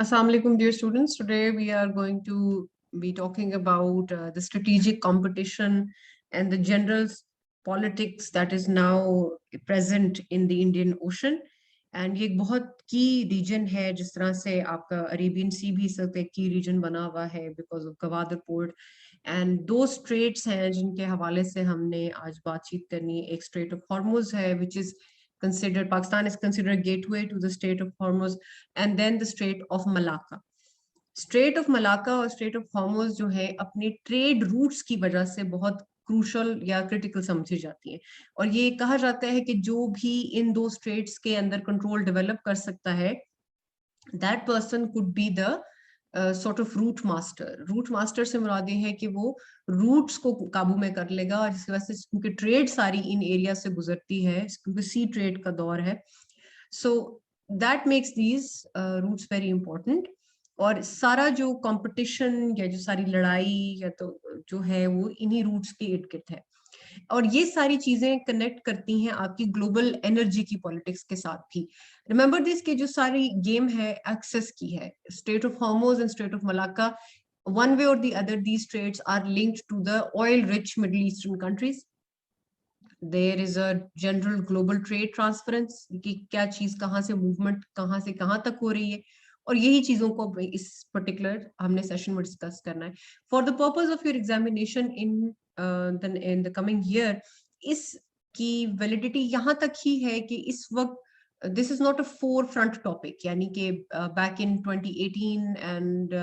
Assalamu alaikum, dear students. Today we are going to be talking about the strategic competition and the general politics that is now present in the Indian Ocean. And ये एक बहुत की reason है, जिस तरह से आपका Arabian सी भी सब एक की रीजन बना हुआ है because of Gwadar port and दो स्ट्रेट्स हैं जिनके हवाले से हमने आज बातचीत करनी है. एक स्ट्रेट ऑफ हॉर्मुज है which is considered, Pakistan is considered a gateway to the Strait of Hormuz, and then the Strait of Malacca. Strait of Malacca और Strait of Hormuz जो है अपने ट्रेड रूट्स की वजह से बहुत क्रूशल या क्रिटिकल समझी जाती है. और ये कहा जाता है कि जो भी इन दो स्ट्रेट्स के अंदर कंट्रोल डेवलप कर सकता है, that person could be the sort of route master से मुराद ये है कि वो रूट्स को काबू में कर लेगा. और जिसकी वजह से क्योंकि ट्रेड सारी इन एरिया से गुजरती है, क्योंकि सी ट्रेड का दौर है, so that makes these routes very important. और सारा जो कंपटीशन या जो सारी लड़ाई या तो जो है वो इन्हीं रूट्स के इर्द गिर्द है. और ये सारी चीजें कनेक्ट करती हैं आपकी ग्लोबल एनर्जी की पॉलिटिक्स के साथ भी. रिमेंबर दिस कि जो सारी गेम है एक्सेस की है. Straight of Hormuz and straight of Malacca, one way or the other, these straits are linked to the oil-rich Middle Eastern countries. There is a general global trade transference कि क्या चीज कहाँ से movement कहाँ से कहाँ तक हो रही है, और यही चीजों को इस पर्टिकुलर हमने सेशन में डिस्कस करना है. For the purpose of your examination in the coming year, इसकी वैलिडिटी यहाँ तक ही है कि इस वक्त this is not a forefront topic, यानी कि back in 2018 and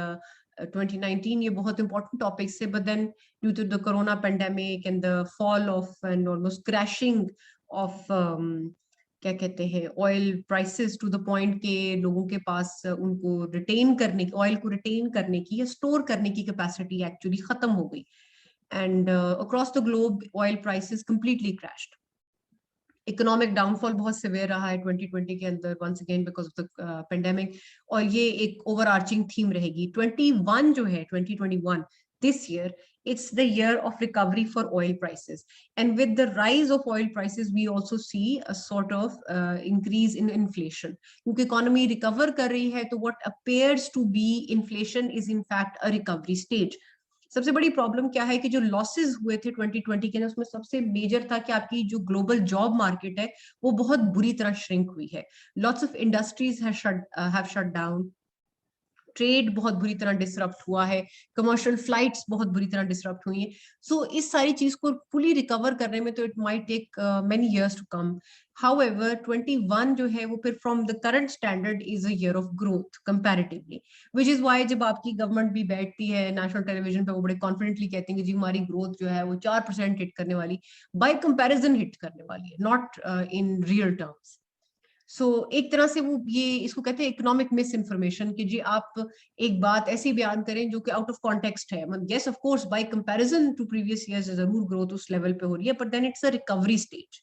2019 ये बहुत important topics थे, but then due to the corona pandemic and the fall of and almost crashing of क्या कहते हैं oil prices to the point के लोगों के पास उनको रिटेन करने की, ऑयल को रिटेन करने की या स्टोर करने की कैपेसिटी एक्चुअली खत्म हो गई. And across the globe oil prices completely crashed. Economic downfall बहुत सिवियर रहा है 2020 के अंदर, once again because of the pandemic. और ये एक ओवरआर्चिंग थीम रहेगी. 21 जो है 2021, this year, it's the year of recovery for oil prices, and with the rise of oil prices we also see a sort of increase in inflation. क्योंकि economy recover कर रही है तो what appears to be inflation is in fact a recovery stage. सबसे बड़ी problem क्या है कि जो लॉसेस हुए थे 2020 के अंदर, उसमें सबसे मेजर था कि आपकी जो ग्लोबल जॉब मार्केट है वो बहुत बुरी तरह श्रिंक हुई है. Lots of industries have shut down, trade बहुत बुरी तरह डिसरप्ट हुआ है, कमर्शियल फ्लाइट्स बहुत बुरी तरह डिसरप्ट हुई हैं. सो इस सारी चीज को फुली रिकवर करने में तो it might take many years to come. However 21 जो है वो फिर from the current standard is a year of growth comparatively, which is why जब आपकी गवर्नमेंट भी बैठती है नेशनल टेलीविजन पे वो बड़े कॉन्फिडेंटली कहते हैं कि जी हमारी ग्रोथ जो है वो 4% हिट करने वाली, बाय कंपैरिजन हिट करने वाली है, नॉट इन रियल टर्म्स. सो एक तरह से वो ये इसको कहते हैं इकोनॉमिक मिस इन्फॉर्मेशन कि जी आप एक बात ऐसी बयान करें जो कि आउट ऑफ कॉन्टेक्स्ट है. Yes of course by comparison to previous years जरूर ग्रोथ उस लेवल पे हो रही है, but then it's a recovery stage.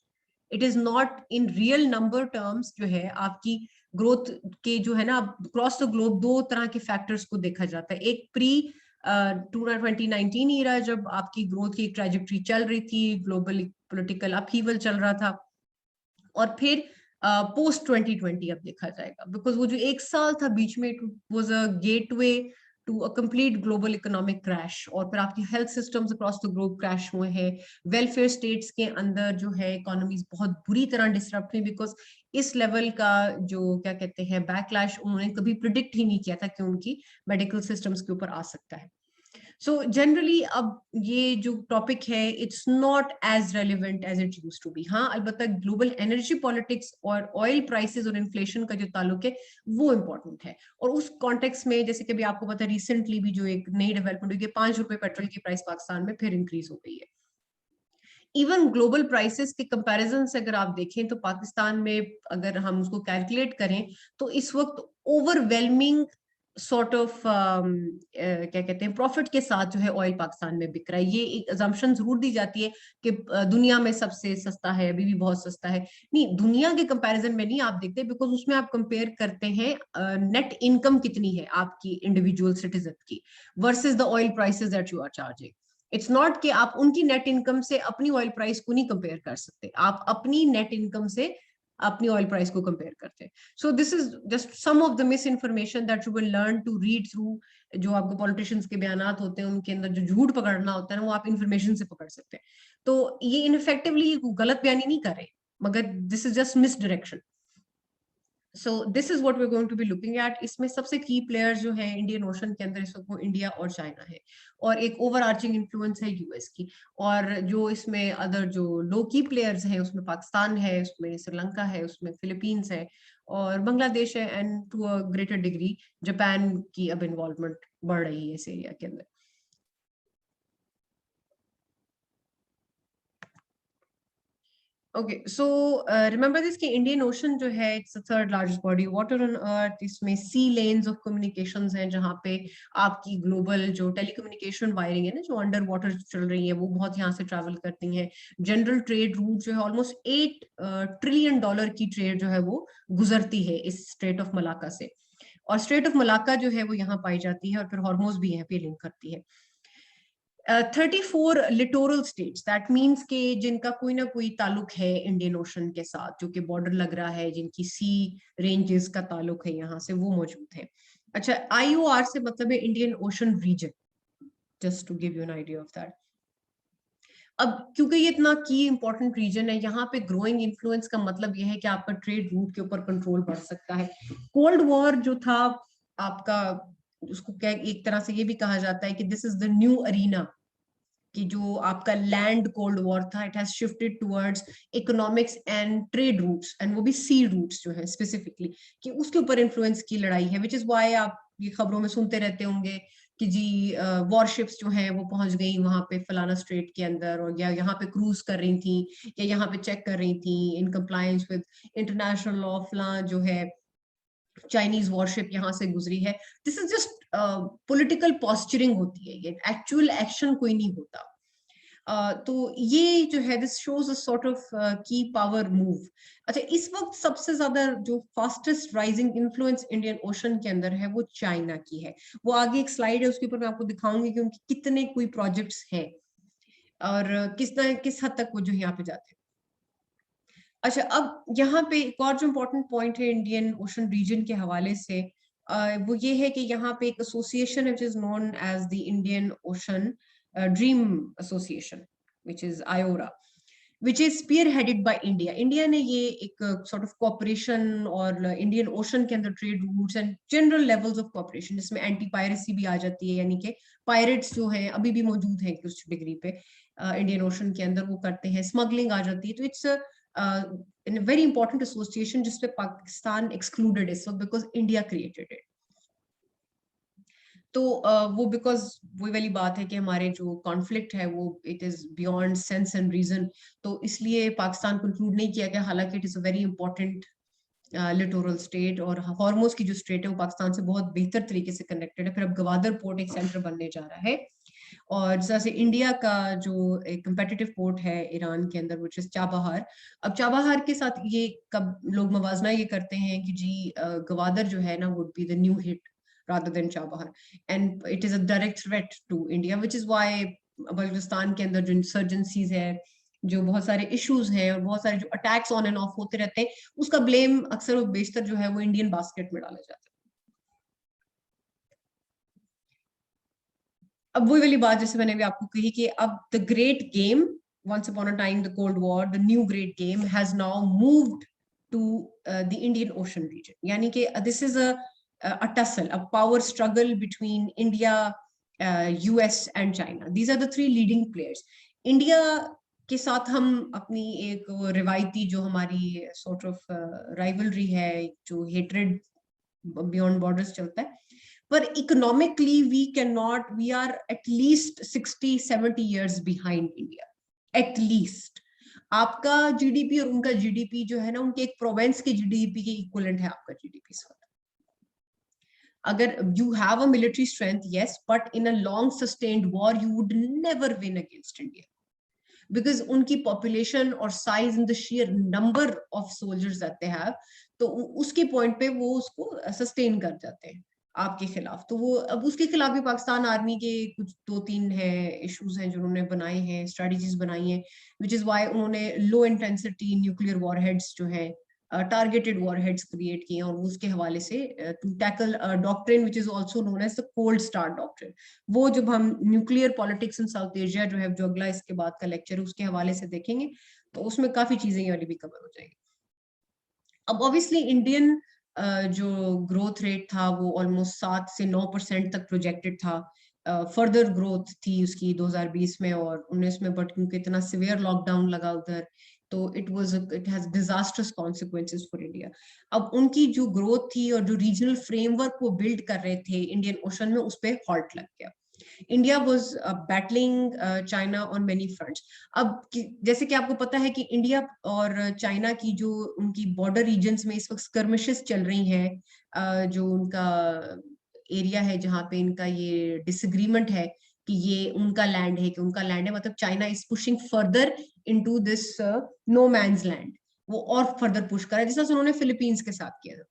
It is not in real number terms. जो है आपकी ग्रोथ के जो है ना, क्रॉस द ग्लोब दो तरह के फैक्टर्स को देखा जाता है. एक प्री 2019 ईरा जब आपकी ग्रोथ की ट्रैजेक्टरी चल रही थी, ग्लोबल पॉलिटिकल अपहीवल चल रहा था, और फिर पोस्ट 2020 अब देखा जाएगा, बिकॉज वो जो एक साल था बीच में, it was a gateway to a complete global economic crash. और फिर आपकी health systems across the globe crash हुए हैं. वेलफेयर स्टेट्स के अंदर जो है इकोनॉमीज बहुत बुरी तरह डिसरप्ट हुई, बिकॉज इस लेवल का जो क्या कहते हैं बैकलैश उन्होंने कभी प्रिडिक्ट ही नहीं किया था कि उनकी मेडिकल सिस्टम्स के ऊपर आ सकता है. सो जनरली अब ये जो टॉपिक है it's not as relevant as it used to be. हाँ, अलबत्ता ग्लोबल एनर्जी पॉलिटिक्स और ऑयल प्राइसेस और इन्फ्लेशन का जो ताल्लुक है वो इम्पोर्टेंट है. और उस कॉन्टेक्स्ट में जैसे कि अभी आपको पता है रिसेंटली भी जो एक नई डेवलपमेंट हुई है, 5 रुपए पेट्रोल की प्राइस पाकिस्तान में फिर इंक्रीज हो गई है. इवन ग्लोबल प्राइसेस के कंपैरिजन से अगर आप देखें तो पाकिस्तान में अगर हम उसको कैलकुलेट करें तो इस वक्त ओवरवेलमिंग सॉर्ट ऑफ क्या कहते हैं प्रॉफिट के साथ जो है ऑयल पाकिस्तान में बिक रहा है. ये एक अजम्पशन जरूर दी जाती है कि दुनिया में सबसे सस्ता है, अभी भी बहुत सस्ता है. नहीं, दुनिया के कंपैरिजन में नहीं आप देखते, बिकॉज उसमें आप कंपेयर करते हैं नेट इनकम कितनी है आपकी इंडिविजुअल सिटीजन की versus the oil prices that you are charging. It's not कि आप उनकी नेट इनकम से अपनी ऑयल प्राइस को नहीं कंपेयर कर सकते. आप अपनी नेट इनकम से अपनी ऑयल प्राइस को कंपेयर करते हैं. So this is just some of the misinformation that you will learn to read through. जो आपको पॉलिटिशियंस के बयानात होते हैं उनके अंदर जो झूठ पकड़ना होता है ना, वो आप इन्फॉर्मेशन से पकड़ सकते हैं. तो ये इनफेक्टिवली गलत बयानी नहीं कर रहे, मगर this is just misdirection. So this is what we are going to be looking at. इसमें सबसे की प्लेयर्स जो है इंडियन ओशन के अंदर इस वक्त वो इंडिया और चाइना है, और एक ओवर आर्चिंग इन्फ्लुएंस है यूएस की. और जो इसमें अदर जो लो की प्लेयर्स हैं उसमें पाकिस्तान है, उसमें श्रीलंका है, उसमें फिलीपींस है और बांग्लादेश है, and to a greater degree Japan की अब इन्वॉल्वमेंट बढ़ रही है इस एरिया के अंदर. ओके, सो रिमेंबर दिस कि इंडियन ओशन जो है it's the third largest body water on earth. इसमें सी लेन्स ऑफ कम्युनिकेशंस हैं जहाँ पे आपकी ग्लोबल जो टेलीकम्युनिकेशन वायरिंग है ना, जो अंडर वाटर चल रही है, वो बहुत यहाँ से ट्रैवल करती हैं. जनरल ट्रेड रूट जो है ऑलमोस्ट $8 ट्रिलियन की ट्रेड जो है वो गुजरती है इस स्ट्रेट ऑफ मलाका से. और स्ट्रेट ऑफ मलाका जो है वो यहाँ पाई जाती है, और फिर हॉर्मोज भी यहाँ पे लिंक करती है. 34 लिटोरल स्टेट्स, दैट मीन्स के जिनका कोई ना कोई ताल्लुक है इंडियन ओशन के साथ, जो कि बॉर्डर लग रहा है, जिनकी सी रेंजेस का ताल्लुक है यहाँ से, वो मौजूद है. अच्छा, IOR से मतलब है Indian ocean region, just to give you an idea of that. अब क्योंकि ये इतना की इंपॉर्टेंट रीजन है, यहाँ पे ग्रोइंग इन्फ्लुएंस का मतलब ये है कि आपका ट्रेड रूट के ऊपर कंट्रोल बढ़ सकता है. कोल्ड वॉर जो था आपका, उसको क्या एक तरह से ये भी कहा जाता है कि this is the new arena, कि जो आपका लैंड कोल्ड वॉर था, it has shifted towards economics and trade routes, and वो भी सी रूट्स जो है स्पेसिफिकली, कि उसके ऊपर इन्फ्लुएंस की लड़ाई है. विच इज वाई आप ये खबरों में सुनते रहते होंगे कि जी वॉरशिप्स जो हैं वो पहुंच गई वहां पे फलाना स्ट्रेट के अंदर, और या यहाँ पे क्रूज कर रही थी, या यहाँ पे चेक कर रही थी in compliance with international law, फला जो है चाइनीज वॉरशिप यहाँ से गुजरी है. This is just political posturing होती है, ये एक्चुअल एक्शन कोई नहीं होता. तो ये जो है this shows a sort of की पावर मूव. अच्छा, इस वक्त सबसे ज्यादा जो fastest rising influence Indian ocean के अंदर है वो चाइना की है. वो आगे एक स्लाइड है, उसके ऊपर मैं आपको दिखाऊंगी कि उनके कितने कोई प्रोजेक्ट्स हैं और किस हद तक वो जो यहाँ पे जाते हैं. अच्छा, अब यहाँ पे एक और जो इम्पोर्टेंट पॉइंट है इंडियन ओशन रीजन के हवाले से, वो ये है कि यहाँ पे एक एसोसिएशन है which is known as the Indian Ocean Rim Association, which is IORA, which is spearheaded by India. India ने ये एक सॉर्ट ऑफ कॉपरेशन और इंडियन ओशन के अंदर trade routes and general levels of cooperation, जिसमें anti piracy भी आ जाती है, यानी कि पायरेट्स जो हैं अभी भी मौजूद हैं कुछ डिग्री पे इंडियन ओशन के अंदर, वो करते हैं, स्मगलिंग आ जाती है. तो it's in very important association जिसपे पाकिस्तान एक्सक्लूडेड इस वक्त बिकॉज इंडिया क्रिएटेड इट. तो वो बिकॉज वही वाली बात है कि हमारे जो कॉन्फ्लिक्ट है वो it is beyond sense and reason, तो इसलिए पाकिस्तान कंक्लूड नहीं किया गया, हालांकि it is a very important littoral state, और हॉर्मोज की जो स्टेट है वो पाकिस्तान से बहुत बेहतर तरीके से कनेक्टेड है. फिर अब गवादर पोर्ट एक सेंटर बनने जा रहा है, और जैसे इंडिया का जो एक कंपेटिटिव पोर्ट है ईरान के अंदर विच इज चाबहार. अब चाबहार के साथ ये कब लोग मवाजना ये करते हैं कि जी गवादर जो है ना would be the new hit rather than Chabahar, and it is a direct threat to India, which is why Balochistan के अंदर जो इंसर्जेंसीज है, जो बहुत सारे इश्यूज हैं और बहुत सारे जो अटैक्स ऑन एंड ऑफ होते रहते हैं, उसका ब्लेम अक्सर और बेशतर जो है वो इंडियन बास्केट में डाला जाता है. अब वही वाली बात जैसे मैंने भी आपको कही कि अब the great game, once upon a time the cold war, the new great game has now moved to the Indian Ocean region. यानी कि this is a tussle, a power struggle between India, US and China. These are the three leading players. India के साथ हम अपनी एक रिवायती जो हमारी sort of rivalry है, जो hatred beyond borders चलता है, पर economically we are at least 60-70 years behind India, at least. आपका जीडीपी और उनका जीडीपी जो है ना, उनके एक प्रोविंस के जीडीपी के इक्विवेलेंट है आपका जीडीपी. अगर you have a military strength, yes, but in a long sustained war you would never win against India, because उनकी पॉपुलेशन और size in the share number of soldiers that they have, तो उसके point पे वो उसको sustain कर जाते हैं आपके खिलाफ. तो वो अब उसके खिलाफ भी पाकिस्तान आर्मी के कुछ 2-3 है इश्यूज हैं जो उन्होंने बनाए हैं, स्ट्रेटजीज बनाई हैं, विच इज वाई उन्होंने लो इंटेंसिटी न्यूक्लियर वॉरहेड्स जो है टारगेटेड वॉरहेड्स क्रिएट किए और उसके हवाले से to tackle doctrine which is also known as the cold start doctrine. वो जब हम nuclear politics in South Asia जो है, जो अगला इसके बाद का लेक्चर है उसके हवाले से देखेंगे, तो उसमें काफी चीजें ये वाली भी कवर हो जाएंगी। अब ऑब्वियसली इंडियन जो ग्रोथ रेट था वो ऑलमोस्ट 7 से 9% तक प्रोजेक्टेड था। फर्दर ग्रोथ थी उसकी 2020 में और 19 में, बट क्योंकि इतना सिवियर लॉकडाउन लगा उधर, तो it has disasters consequences for India. अब उनकी जो ग्रोथ थी और जो रीजनल फ्रेमवर्क वो बिल्ड कर रहे थे इंडियन ओशन में, उस पर हॉल्ट लग गया। India was battling China on many fronts. अब जैसे कि आपको पता है कि इंडिया और चाइना की जो उनकी बॉर्डर रीजन्स में इस वक्त स्कर्मिशेस चल रही हैं, जो उनका एरिया है जहाँ पे इनका ये डिसएग्रीमेंट है कि ये उनका लैंड है कि उनका लैंड है, मतलब China is pushing further into this no man's land. वो और फर्दर पुश कर रहा है, जिस तरह से उन्होंने फिलीपींस के साथ किया था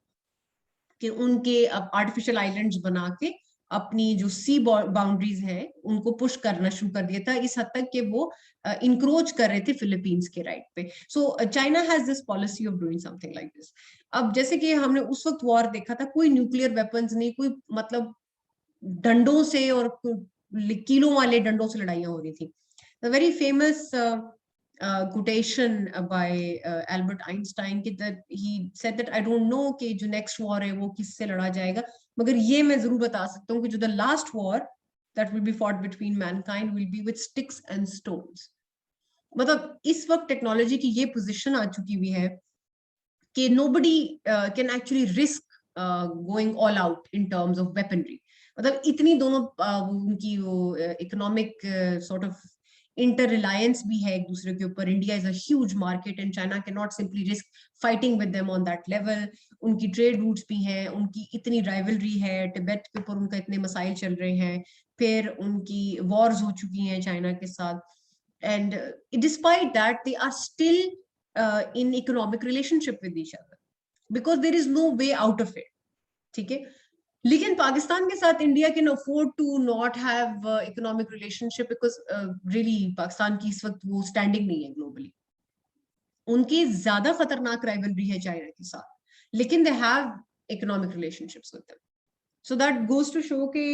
कि उनके अब आर्टिफिशियल आइलैंड्स बना के अपनी जो सी बाउंड्रीज हैं उनको पुश करना शुरू कर दिया था, इस हद तक कि वो इंक्रोच कर रहे थे फिलीपींस के राइट पे। So China has this policy of doing something like this. अब जैसे कि हमने उस वक्त वॉर देखा था, कोई न्यूक्लियर वेपन्स नहीं, कोई मतलब डंडों से और कीलों वाले डंडों से लड़ाइयां हो रही थी। The very famous quotation by Albert Einstein that he said that I don't know कि जो next war है वो किससे लड़ा जाएगा, मगर ये मैं जरूर बता सकता हूँ कि जो the last war that will be fought between mankind will be with sticks and stones। मतलब इस वक्त टेक्नोलॉजी की ये पोजीशन आ चुकी हुई है कि nobody can actually risk going all out in terms of weaponry। मतलब इतनी दोनों उनकी वो economic sort of inter Reliance भी है एक दूसरे के ऊपर। India is a huge market and China can not simply risk fighting with them on that level. उनकी ट्रेड रूट्स भी हैं, उनकी इतनी राइवलरी है, तिब्बत के ऊपर उनका इतने मसाइल चल रहे हैं, फिर उनकी वॉर्स हो चुकी हैं चाइना के साथ, and despite that they are still in economic relationship with each other because there is no way out of it. ठीक है, लेकिन पाकिस्तान के साथ India can afford to not have economic relationship because really Pakistan की इस वक्त वो स्टैंडिंग नहीं है ग्लोबली। उनकी ज्यादा खतरनाक राइवलरी है चाइना के साथ, लेकिन they have economic relationships with them. So that goes to show के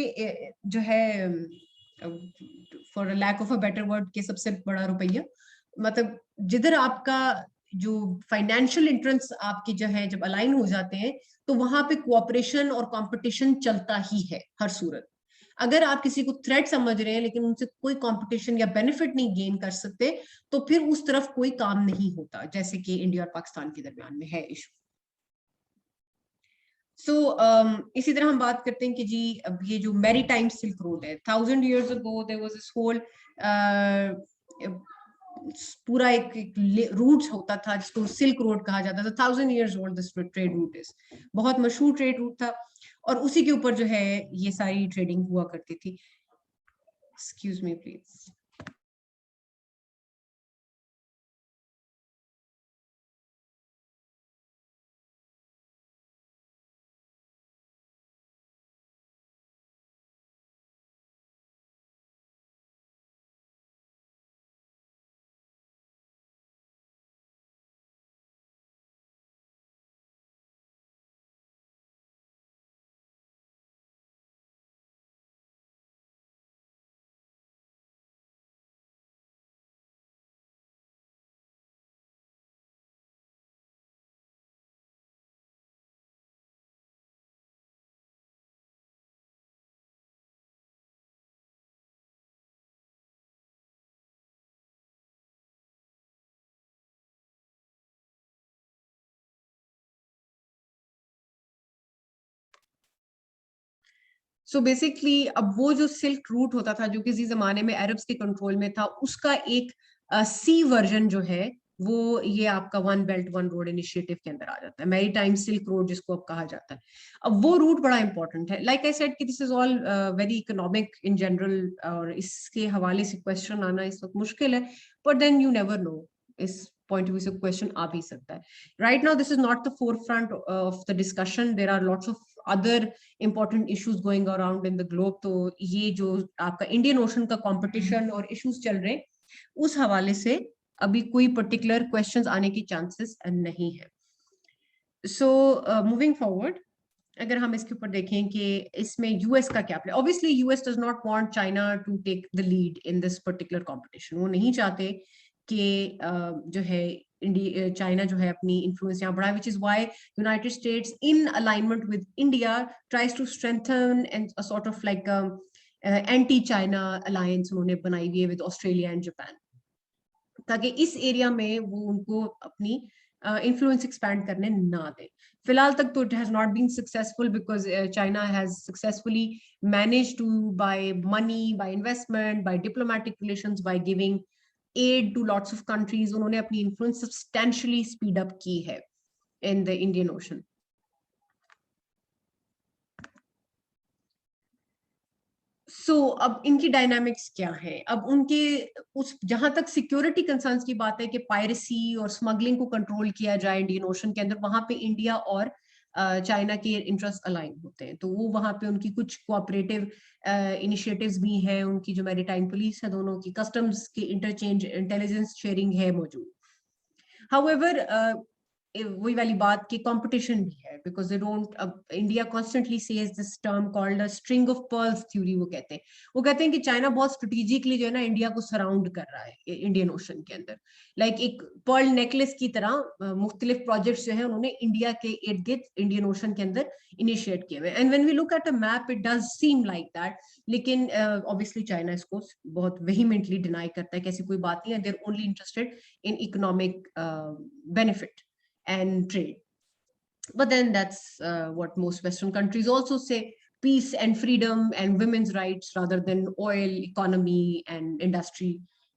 जो है for lack of a better word के सबसे बड़ा रुपया, मतलब जिधर आपका जो फाइनेंशियल इंटरेस्ट आपके जो है जब अलाइन हो जाते हैं तो वहां पे कोऑपरेशन और कंपटीशन चलता ही है हर सूरत। अगर आप किसी को थ्रेट समझ रहे हैं लेकिन उनसे कोई कंपटीशन या बेनिफिट नहीं गेन कर सकते, तो फिर उस तरफ कोई काम नहीं होता, जैसे कि इंडिया और पाकिस्तान के दरमियान में है इशू। सो इसी तरह हम बात करते हैं कि जी अब ये जो मैरीटाइम सिल्क रोड है, 1000 years ago there was this whole पूरा एक रूट होता था जिसको सिल्क रोड कहा जाता था। 1000 years old this trade route is, बहुत मशहूर ट्रेड रूट था और उसी के ऊपर जो है ये सारी ट्रेडिंग हुआ करती थी। Excuse me please. So basically अब वो जो सिल्क रूट होता था जो किसी जमाने में अरब्स के कंट्रोल में था, उसका एक सी वर्जन जो है वो ये आपका one belt one road initiative के अंदर आ जाता है, मैरी टाइम सिल्क रोड जिसको अब कहा जाता है। अब वो रूट बड़ा इंपॉर्टेंट है, लाइक आई सेड कि this is all very economic in general, और इसके हवाले से क्वेश्चन आना इस वक्त मुश्किल है, but then you never know, इस पॉइंट ऑफ व्यू से क्वेश्चन आ भी सकता है। Right now this is not the forefront of the discussion, there are lots of other important issues going around in the globe. तो ये जो आपका इंडियन ओशन का कंपटीशन और इश्यूज चल रहे हैं उस हवाले से अभी कोई पर्टिकुलर क्वेश्चंस आने की चांसेस नहीं है। सो मूविंग फॉरवर्ड, अगर हम इसके ऊपर देखें कि इसमें यूएस का क्या play, obviously US does not want China to take the lead in this particular competition. वो नहीं चाहते कि जो है इंडिया चाइना जो है अपनी इन्फ्लुएंस यहाँ बढ़ाए, which is why United States in alignment with India tries to strengthen and a sort of like anti China alliance उन्होंने बनाई हुई है विद ऑस्ट्रेलिया एंड जापान, ताकि इस एरिया में वो उनको अपनी इन्फ्लुएंस एक्सपैंड करने ना दे। फिलहाल तक तो it has not been successful because China has successfully manage to by money, by investment, by diplomatic relations, by giving aid to lots of countries, उन्होंने अपनी इन्फ्लुएंस सब्सटेंशियली स्पीड अप की है इन the Indian ocean. अब इनकी dynamics क्या है? अब उनके उस जहां तक सिक्योरिटी कंसर्न्स की बात है कि पायरेसी और स्मगलिंग को कंट्रोल किया जाए इंडियन ओशन के अंदर, वहां पे इंडिया और चाइना के इंटरेस्ट अलाइन होते हैं, तो वो वहां पे उनकी कुछ कोऑपरेटिव इनिशिएटिव्स भी हैं, उनकी जो मैरीटाइम पुलिस है दोनों की, कस्टम्स की इंटरचेंज, इंटेलिजेंस शेयरिंग है मौजूद। हाउएवर वही वाली बात की कंपटीशन भी है, बिकॉज दे डोंट, अब India constantly says this term called a string of pearls theory. वो कहते हैं कि चाइना बहुत स्ट्रेटेजिकली जो है ना इंडिया को सराउंड कर रहा है इंडियन ओशन के अंदर, लाइक एक पर्ल नेकलेस की तरह मुख्तलिफ प्रोजेक्ट्स जो है उन्होंने इंडिया के इर्द गिर्द इंडियन ओशन के अंदर इनिशिएट किए हुए। And when we look at a map it does seem like that, लेकिन ऑब्वियसली चाइना इसको बहुत वेहीमेंटली डिनाई करता है कि ऐसी कोई बात नहीं है, देर only interested in economic benefit and trade. But then that's what most Western countries also say: peace and freedom and women's rights rather than oil, economy and industry,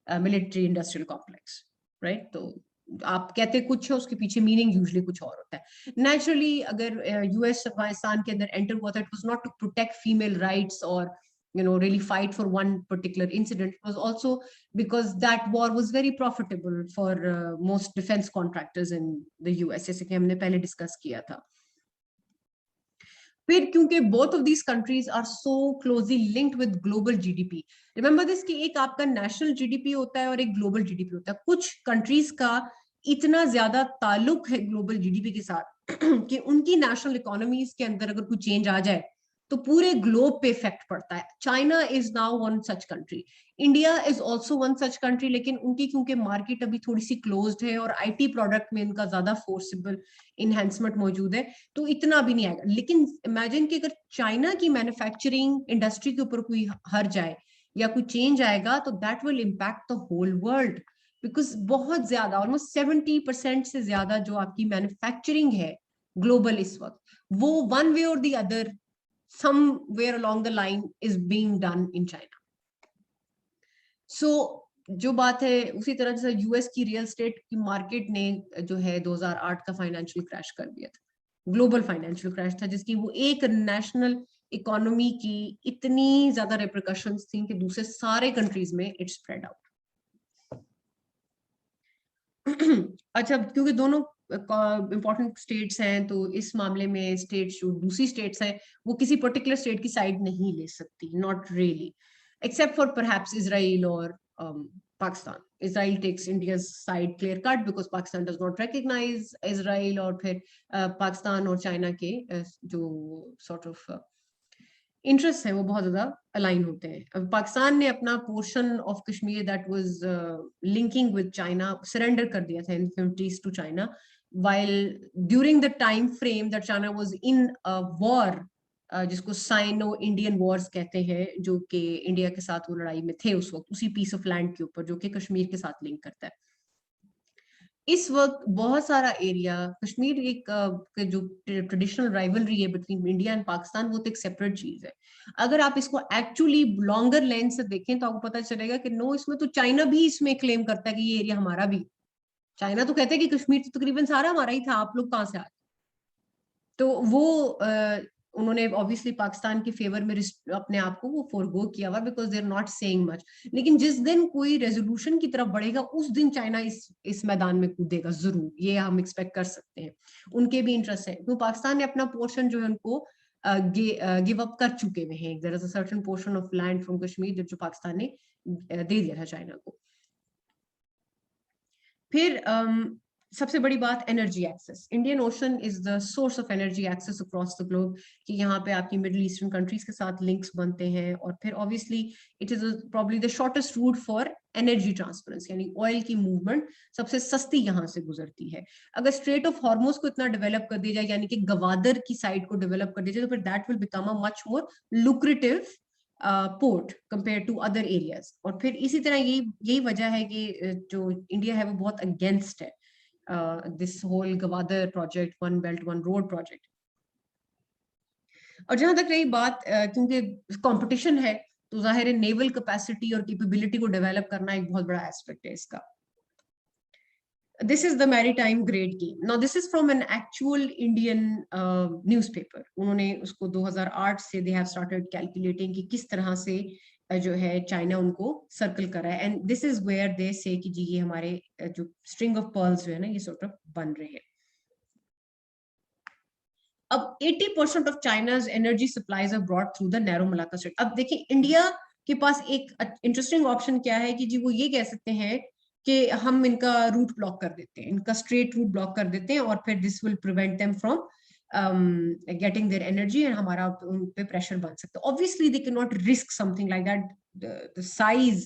military industrial complex, right? तो आप कहते कुछ है, उसके पीछे meaning usually कुछ और होता है। नेचुरली अगर यूएस अफगानिस्तान के अंदर एंटर हुआ था, it was not to protect female rights or really fight for one particular incident. It was also because that war was very profitable for most defense contractors in the US, जैसे कि हमने पहले discuss किया था। फिर क्योंकि both of these countries are so closely linked with global GDP, remember this कि एक आपका नेशनल जीडीपी होता है और एक ग्लोबल जीडीपी होता है। कुछ कंट्रीज का इतना ज्यादा ताल्लुक है ग्लोबल जीडीपी के साथ कि उनकी नेशनल इकोनॉमीज के अंदर अगर कोई चेंज आ जाए तो पूरे ग्लोब पे इफेक्ट पड़ता है। China is now one such country, India is also one such country, लेकिन उनकी क्योंकि मार्केट अभी थोड़ी सी क्लोज्ड है और आईटी प्रोडक्ट में इनका ज्यादा फोर्सेबल इनहेंसमेंट मौजूद है, तो इतना भी नहीं आएगा। लेकिन इमेजिन कि अगर चाइना की मैन्युफैक्चरिंग इंडस्ट्री के ऊपर कोई हर जाए या कोई चेंज आएगा तो that will impact the whole world, because बहुत ज्यादा ऑलमोस्ट 70% से ज्यादा जो आपकी मैन्युफैक्चरिंग है ग्लोबल इस वक्त, वो वन वे और the other somewhere along the line is being done in China. So जो बात है उसी तरह से यूएस की रियल एस्टेट की मार्केट ने जो है 2008 का फाइनेंशियल क्रैश कर दिया था, ग्लोबल फाइनेंशियल क्रैश था, जिसकी वो एक नेशनल इकोनॉमी की इतनी ज्यादा रिपरकशंस थी कि दूसरे सारे कंट्रीज में इट स्प्रेड आउट। अच्छा, क्योंकि दोनों इंपॉर्टेंट स्टेट्स हैं, तो इस मामले में स्टेट्स जो दूसरी स्टेट्स हैं वो किसी पर्टिकुलर स्टेट की साइड नहीं ले सकती, not really, except for perhaps Israel और Pakistan. Israel takes India's side clear cut because Pakistan does not recognize Israel, और फिर पाकिस्तान और चाइना के जो sort of इंटरेस्ट है वो बहुत ज्यादा अलाइन होते हैं। अब पाकिस्तान ने अपना portion of Kashmir that was linking with China surrender कर दिया था in 50s to China, while during the time frame that China was in a war, जिसको साइनो इंडियन वॉर्स कहते हैं, जो कि इंडिया के साथ वो लड़ाई में थे उस वक्त उसी पीस ऑफ लैंड के ऊपर, जो कि कश्मीर के साथ लिंक करता है। इस वक्त बहुत सारा एरिया कश्मीर एक जो ट्रेडिशनल राइवलरी है बिटवीन इंडिया एंड पाकिस्तान, वो तो एक सेपरेट चीज है। अगर आप इसको एक्चुअली लॉन्गर लेंथ से देखें तो आपको पता चलेगा कि नो, इसमें तो चाइना भी इसमें क्लेम करता है कि ये एरिया हमारा भी। चाइना तो कहता है कि कश्मीर तो तकरीबन सारा हमारा ही था, आप लोग कहाँ से आए। तो वो उन्होंने ऑब्वियसली पाकिस्तान के फेवर में अपने आप को वो फॉरगो किया हुआ, because they are not saying much. लेकिन जिस दिन कोई रेजोल्यूशन की तरफ बढ़ेगा उस दिन चाइना इस मैदान में कूदेगा जरूर, ये हम एक्सपेक्ट कर सकते हैं। उनके भी इंटरेस्ट है, तो पाकिस्तान ने अपना पोर्शन जो है उनको गिव अप कर चुके हुए हैं। There is a certain portion of land from Kashmir जो पाकिस्तान ने दे दिया था चाइना को। फिर सबसे बड़ी बात energy access. Indian ocean is the source of energy access across the globe, कि यहाँ पे आपकी मिडिल ईस्टर्न कंट्रीज के साथ लिंक्स बनते हैं, और फिर obviously it is probably the shortest route for energy transference, यानी ऑयल की मूवमेंट सबसे सस्ती यहाँ से गुजरती है। अगर स्ट्रेट ऑफ हॉर्मोज को इतना डेवलप कर दिया जाए, यानी कि गवादर की साइड को डेवलप कर दिया जाए, तो फिर that will become a much more lucrative port compare to other areas. और फिर इसी तरह यही वजह है कि जो इंडिया है वो बहुत अगेंस्ट है this whole Gwadar project, one belt, one road project. और जहां तक रही बात, क्योंकि कंपटीशन है, तो जाहिर है नेवल कैपेसिटी और कैपेबिलिटी को डेवलप करना एक बहुत बड़ा एस्पेक्ट है इसका. This is the maritime grade game. Now this is from an actual Indian newspaper. उन्होंने उसको 2008 से they have started calculating कि किस तरह से जो है चाइना उनको सर्कल कर रहा है, and this is where they say कि जी ये हमारे जो स्ट्रिंग ऑफ पर्ल्स जो है ना ये सॉर्ट ऑफ बन रहे हैं. अब 80% of China's energy supplies are brought through the narrow Malacca strait. अब देखिए इंडिया के पास एक इंटरेस्टिंग ऑप्शन क्या है कि जी वो ये कह सकते हैं कि हम इनका रूट ब्लॉक कर देते हैं, इनका स्ट्रेट रूट ब्लॉक कर देते हैं, और फिर this will prevent them from getting their energy, and हमारा उन पे प्रेशर बन सकता है. Obviously they cannot risk something like that. The size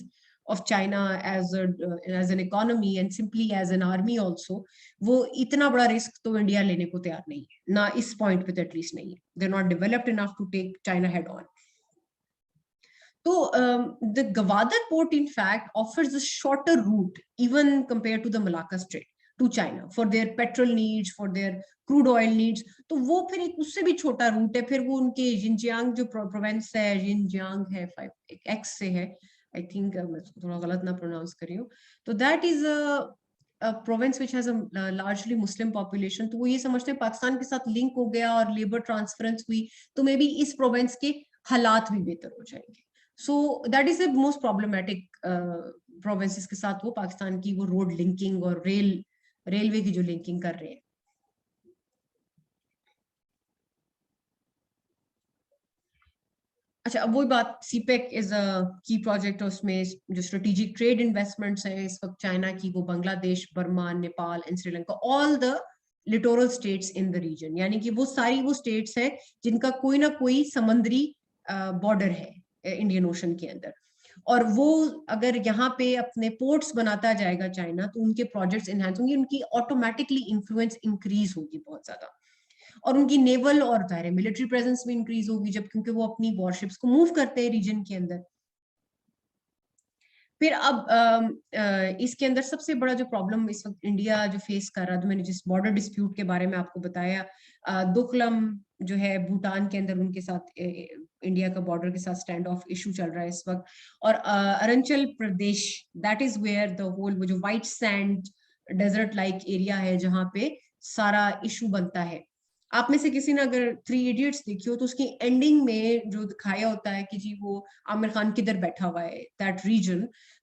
of China as an economy and simply as an army also, वो इतना बड़ा रिस्क तो इंडिया लेने को तैयार नहीं है, ना इस पॉइंट पे एटलीस्ट नहीं है. They're not developed enough to take China head on. So the Gwadar port in fact offers a shorter route even compared to the Malacca Strait to China for their petrol needs, for their crude oil needs. तो वो फिर एक उससे भी छोटा root है. फिर वो उनके जिनजियांग जो प्रोविंस है, जिनजियांग है, एक एक्स से है, आई थिंक मैं थोड़ा गलत ना प्रोनाउंस कर रही हूँ, तो that is a province which has a largely Muslim population. तो वो ये समझते हैं पाकिस्तान के साथ लिंक हो गया और लेबर ट्रांसफरेंस हुई तो मे बी इस प्रोविंस के हालात भी बेहतर हो जाएंगे. So that is the most problematic provinces के साथ वो पाकिस्तान की वो रोड लिंकिंग और रेलवे की जो लिंकिंग कर रहे हैं. अच्छा, अब वही बात, सीपेक इज अ की प्रोजेक्ट. उसमें जो स्ट्रेटेजिक ट्रेड इन्वेस्टमेंट्स हैं इस वक्त चाइना की, वो Bangladesh, Burma, Nepal and Sri Lanka, all the littoral states in the region, यानी कि वो सारी वो स्टेट्स हैं जिनका कोई ना कोई समुद्री बॉर्डर है इंडियन ओशन के अंदर. और वो अगर यहाँ पे अपने पोर्ट्स बनाता जाएगा चाइना, तो उनके प्रोजेक्ट्स इनहांस होंगे, उनकी ऑटोमेटिकली इन्फ्लुएंस इंक्रीज होगी बहुत ज्यादा, और उनकी नेवल और मिलिट्री प्रेजेंस भी इंक्रीज होगी, जब क्योंकि वो अपनी वॉरशिप्स को मूव करते हैं रीजन के अंदर. फिर अब इसके अंदर सबसे बड़ा जो प्रॉब्लम इस वक्त इंडिया जो फेस कर रहा है, तो मैंने जिस बॉर्डर डिस्प्यूट के बारे में आपको बताया, दोकलम जो है भूटान के अंदर, उनके साथ इंडिया का बॉर्डर के साथ स्टैंड ऑफ इशू चल रहा है इस वक्त. और Arunachal Pradesh, that is where the whole वो जो white sand desert like area है जहाँ पे सारा इशू बनता है. आप में से किसी ने अगर 3 Idiots देखी हो तो उसकी एंडिंग में जो दिखाया होता है कि जी वो आमिर खान किधर बैठा हुआ है,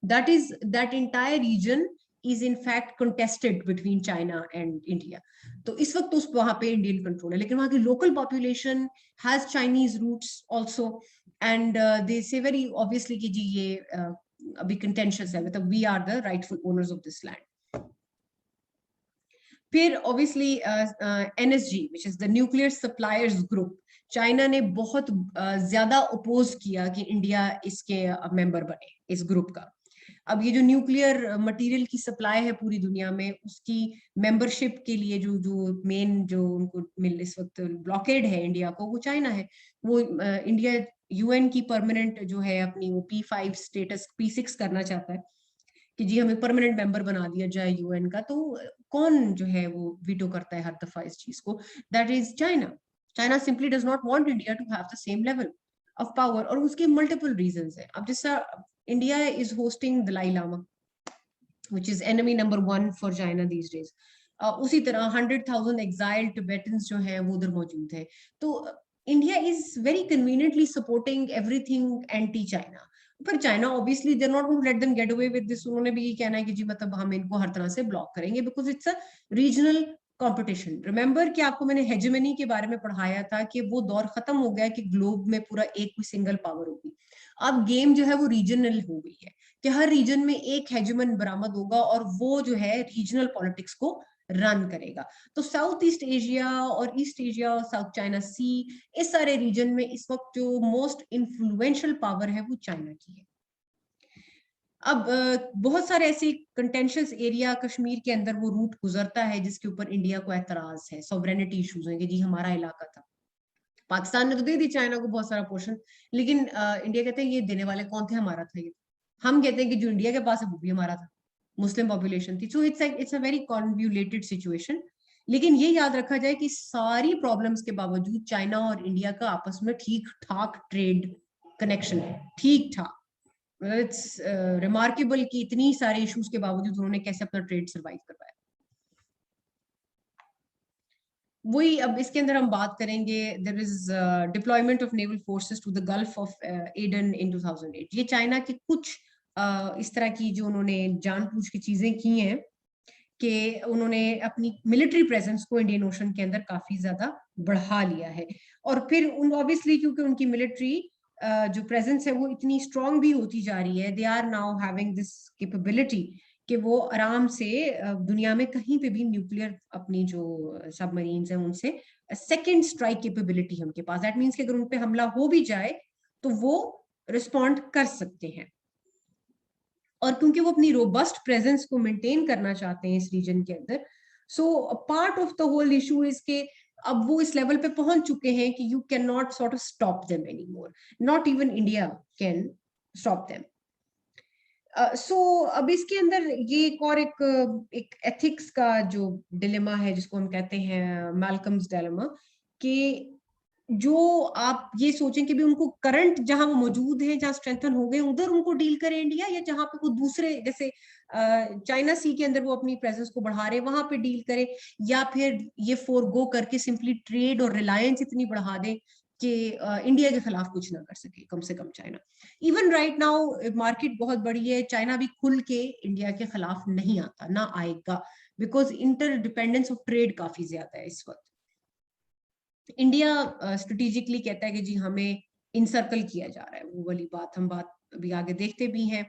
that entire region is in fact contested between China and India. तो इस वक्त उस वहां पे इंडियन कंट्रोल है, लेकिन वहां की local population has Chinese roots also, and they say very obviously कि जी ये अभी कंटेंशियस है, मतलब we are the rightful owners of this land. फिर obviously NSG which is the Nuclear Suppliers Group, China ने बहुत ज्यादा अपोज किया कि इंडिया इसके मेंबर बने इस ग्रुप का. अब ये जो न्यूक्लियर मटेरियल की सप्लाई है पूरी दुनिया में, उसकी मेंबरशिप के लिए जो जो मेन जो उनको मिल इस वक्त ब्लॉकेड है इंडिया को, वो चाइना है. वो इंडिया यूएन की परमानेंट जो है अपनी वो P5 स्टेटस P6 करना चाहता है कि जी हमें परमानेंट मेंबर बना दिया जाए यूएन का. तो कौन जो है वो वीटो करता है हर दफा इस चीज को? That is China. China simply does not want India to have the same level of power, और उसके मल्टीपल रीजंस है. अब जैसा India is hosting Dalai Lama which is enemy number 1 for China these days. उसी तरह 100,000 exiled Tibetans जो हैं वो उधर मौजूद है. तो India is very conveniently supporting everything anti China. पर China obviously they not going to let them get away with this. उन्होंने भी ये कहना है कि जी मतलब हम इनको हर तरह से ब्लॉक करेंगे, because it's a regional competition. Remember कि आपको मैंने हेजेमनी के बारे में पढ़ाया था कि वो दौर खत्म हो गया कि ग्लोब में पूरा एक कोई सिंगल पावर होगी. अब गेम जो है वो रीजनल हो गई है कि हर रीजन में एक हेजेमन बरामद होगा, और वो जो है रीजनल पॉलिटिक्स को रन करेगा। तो साउथ ईस्ट एशिया और ईस्ट एशिया और साउथ चाइना सी, इस सारे रीजन में इस वक्त जो मोस्ट इन्फ्लुएंशियल पावर है वो चाइना की है। अब बहुत सारे ऐसे कंटेंशियस एरिया कश्मीर के अंदर वो रूट गुजरता है जिसके ऊपर इंडिया को एतराज है, सॉवरेनिटी इश्यूज हैं कि जी हमारा इलाका था। पाकिस्तान ने तो दे दी चाइना को बहुत सारा पोर्शन, लेकिन इंडिया कहते हैं ये देने वाले कौन थे, हमारा था ये। हम कहते हैं कि जो इंडिया के पास है वो भी हमारा था, मुस्लिम पॉपुलेशन थी। So it's a very convoluted situation. लेकिन ये याद रखा जाए कि सारी प्रॉब्लम्स के बावजूद चाइना और इंडिया का आपस में ठीक ठाक ट्रेड कनेक्शन है, ठीक ठाक। इट्स रिमार्केबल कि इतनी सारे इश्यूज के बावजूद उन्होंने कैसे अपना ट्रेड सर्वाइव करवाया। वही अब इसके अंदर हम बात करेंगे, there is deployment of naval forces to the Gulf of Aden in 2008। ये चाइना के कुछ इस तरह की जो उन्होंने जानबूझ की चीजें की हैं कि उन्होंने अपनी मिलिट्री प्रेजेंस को इंडियन ओशन के अंदर काफी ज्यादा बढ़ा लिया है। और फिर उन ऑब्वियसली क्योंकि उनकी मिलिट्री जो प्रेजेंस है वो इतनी स्ट्रांग भी होती जा रही है, they are now having this capability कि वो आराम से दुनिया में कहीं पे भी न्यूक्लियर अपनी जो सबमरीन्स हैं उनसे सेकंड स्ट्राइक कैपेबिलिटी है उनके पास। दैट मीन्स कि अगर उन पे हमला हो भी जाए तो वो रिस्पॉन्ड कर सकते हैं। और क्योंकि वो अपनी रोबस्ट प्रेजेंस को मेंटेन करना चाहते हैं इस रीजन के अंदर, so part of the whole issue is के अब वो इस लेवल पे पहुंच चुके हैं कि you can not sort of stop them any more, not even India can stop them. So अब इसके अंदर ये एक और एक एथिक्स का जो डिलेमा है जिसको हम कहते हैं मैल्कम्स डिलेमा, कि जो आप ये सोचें कि भी उनको करंट जहां वो मौजूद है, जहां स्ट्रेंथन हो गए उधर उनको डील करें इंडिया, या जहां पे वो दूसरे जैसे चाइना सी के अंदर वो अपनी प्रेजेंस को बढ़ा रहे वहां पे डील करें, या फिर ये फोरगो करके सिंपली ट्रेड और रिलायंस इतनी बढ़ा दें कि इंडिया के खिलाफ कुछ ना कर सके कम से कम China. Even right now market बहुत बड़ी है, चाइना भी खुल के इंडिया के खिलाफ नहीं आता, ना आएगा, because inter dependence of trade काफी ज्यादा है इस वक्त। इंडिया स्ट्रेटेजिकली कहता है कि जी हमें इनसर्कल किया जा रहा है, वो वाली बात हम बात अभी आगे देखते भी हैं।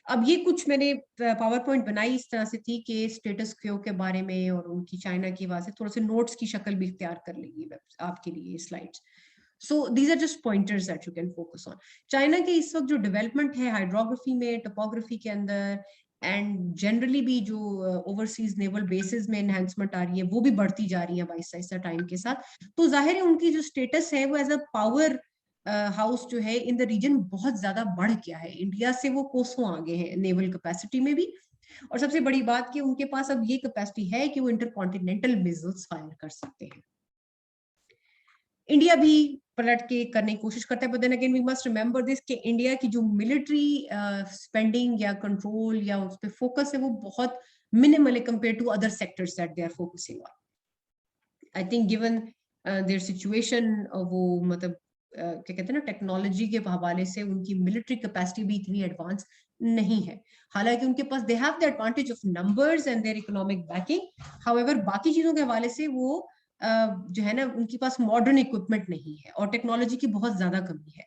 अब ये कुछ मैंने पावर पॉइंट बनाई इस तरह से थी कि स्टेटस क्यो के बारे में और उनकी चाइना की वजह से थोड़े से नोट्स की शक्ल भी इख्तियार कर लेगी आपके लिए slides. So these are just pointers that you can focus on. China के इस वक्त जो डेवलपमेंट है हाइड्रोग्राफी में, टोपोग्राफी के अंदर, एंड जनरली भी जो ओवरसीज नेवल बेसिस में एनहेंसमेंट आ रही है वो भी बढ़ती जा रही है बाइस टाइम के साथ। तो जाहिर है उनकी जो स्टेटस है वो एज अ पावर हाउस जो है इन द रीजन बहुत ज्यादा बढ़ गया है, इंडिया से वो कोसों आगे हैं नेवल कैपेसिटी में भी। और सबसे बड़ी बात कि उनके पास अब ये कैपेसिटी है कि वो इंटरकॉन्टिनेंटल मिसाइल्स फायर कर सकते हैं। इंडिया भी पलट के करने की कोशिश करता है, but then again we must remember this कि इंडिया की जो मिलिट्री स्पेंडिंग या कंट्रोल या उस पर फोकस है वो बहुत मिनिमल है compare to other sectors that they are focusing on. I think given their situation, वो मतलब क्या कहते हैं ना, टेक्नोलॉजी के हवाले से उनकी मिलिट्री कैपेसिटी भी इतनी एडवांस नहीं है। हालांकि उनके पास they have the advantage of numbers and their economic backing, however बाकी चीजों के हवाले से वो जो है ना उनके पास मॉडर्न इक्विपमेंट नहीं है और टेक्नोलॉजी की बहुत ज्यादा कमी है।